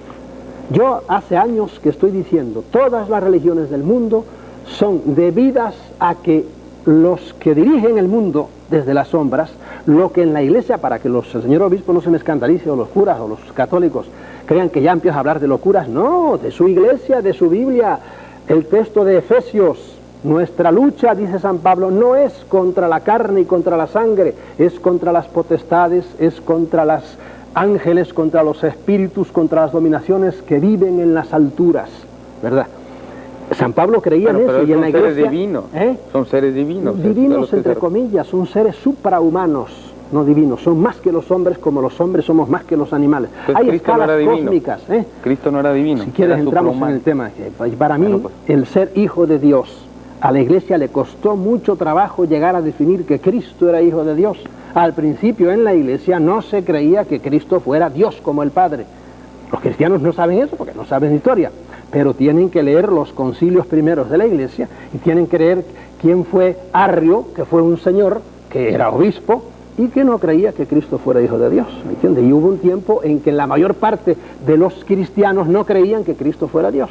Yo hace años que estoy diciendo, todas las religiones del mundo son debidas a que los que dirigen el mundo desde las sombras, lo que en la iglesia, para que el señor obispo no se me escandalice, o los curas o los católicos crean que ya empieza a hablar de locuras, no, de su iglesia, de su Biblia. El texto de Efesios, nuestra lucha, dice San Pablo, no es contra la carne y contra la sangre, es contra las potestades, es contra los ángeles, contra los espíritus, contra las dominaciones que viven en las alturas, ¿verdad? San Pablo creía en eso, y en la iglesia... Son seres divinos, son seres divinos. Divinos entre comillas, son seres suprahumanos, no divinos, son más que los hombres, como los hombres somos más que los animales. Pues hay Cristo escalas no era cósmicas. Cristo no era divino. Si quieres entramos en el tema. Para mí, el ser hijo de Dios, a la iglesia le costó mucho trabajo llegar a definir que Cristo era hijo de Dios. Al principio en la iglesia no se creía que Cristo fuera Dios como el Padre. Los cristianos no saben eso porque no saben historia, pero tienen que leer los concilios primeros de la iglesia y tienen que leer quién fue Arrio, que fue un señor que era obispo y que no creía que Cristo fuera hijo de Dios, ¿me entiendes? Y hubo un tiempo en que la mayor parte de los cristianos no creían que Cristo fuera Dios.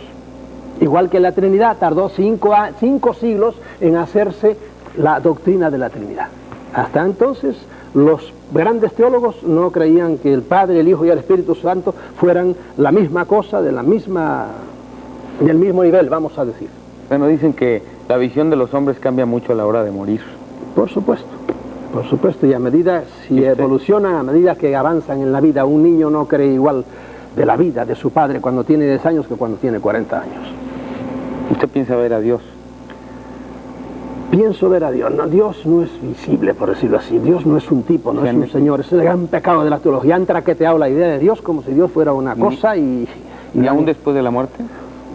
Igual que la Trinidad, tardó 5 siglos en hacerse la doctrina de la Trinidad. Hasta entonces los grandes teólogos no creían que el Padre, el Hijo y el Espíritu Santo fueran la misma cosa, del mismo nivel, vamos a decir. Bueno, dicen que la visión de los hombres cambia mucho a la hora de morir. Por supuesto, y a medida, si evolucionan, a medida que avanzan en la vida, un niño no cree igual de la vida de su padre cuando tiene 10 años que cuando tiene 40 años. ¿Usted piensa ver a Dios? pienso ver a Dios. No, Dios no es visible, por decirlo así. Dios no es un tipo, no es un señor. Ese es el gran pecado de la teología. Han traqueteado la idea de Dios como si Dios fuera una cosa ¿Y aún después de la muerte?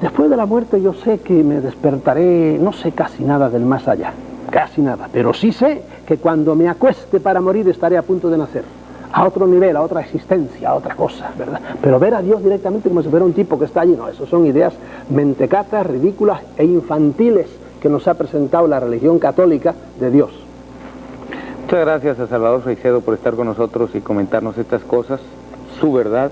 Después de la muerte yo sé que me despertaré, no sé casi nada del más allá, casi nada, pero sí sé que cuando me acueste para morir estaré a punto de nacer, a otro nivel, a otra existencia, a otra cosa, ¿verdad? Pero ver a Dios directamente como si fuera un tipo que está allí, no, eso son ideas mentecatas, ridículas e infantiles que nos ha presentado la religión católica de Dios. Muchas gracias a Salvador Freixedo por estar con nosotros y comentarnos estas cosas, su verdad.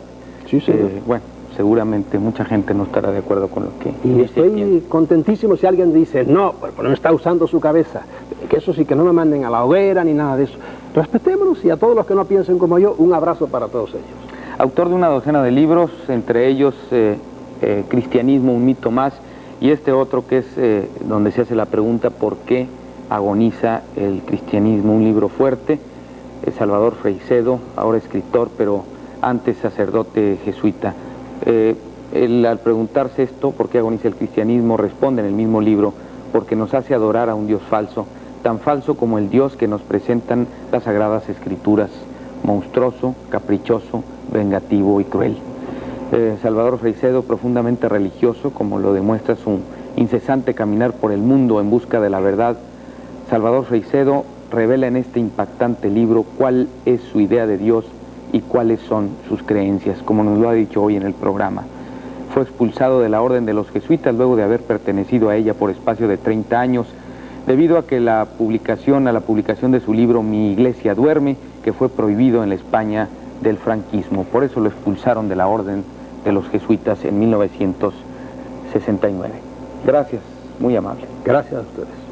Sí, señor. Bueno, seguramente mucha gente no estará de acuerdo con lo que y estoy contentísimo si alguien dice, no, pues no está usando su cabeza, que eso sí, que no me manden a la hoguera ni nada de eso. Respetémonos y a todos los que no piensen como yo, un abrazo para todos ellos. Autor de una docena de libros, entre ellos Cristianismo, un mito más, y este otro que es donde se hace la pregunta ¿por qué agoniza el cristianismo? Un libro fuerte. Salvador Freixedo, ahora escritor, pero antes sacerdote jesuita. Él, al preguntarse esto, ¿por qué agoniza el cristianismo?, responde en el mismo libro, porque nos hace adorar a un Dios falso, tan falso como el Dios que nos presentan las Sagradas Escrituras, monstruoso, caprichoso, vengativo y cruel. Salvador Freixedo, profundamente religioso, como lo demuestra su incesante caminar por el mundo en busca de la verdad. Salvador Freixedo revela en este impactante libro cuál es su idea de Dios y cuáles son sus creencias, como nos lo ha dicho hoy en el programa. Fue expulsado de la Orden de los Jesuitas luego de haber pertenecido a ella por espacio de 30 años, debido a que a la publicación de su libro Mi Iglesia Duerme, que fue prohibido en la España del franquismo. Por eso lo expulsaron de la Orden de los Jesuitas en 1969. Gracias, muy amable. Gracias a ustedes.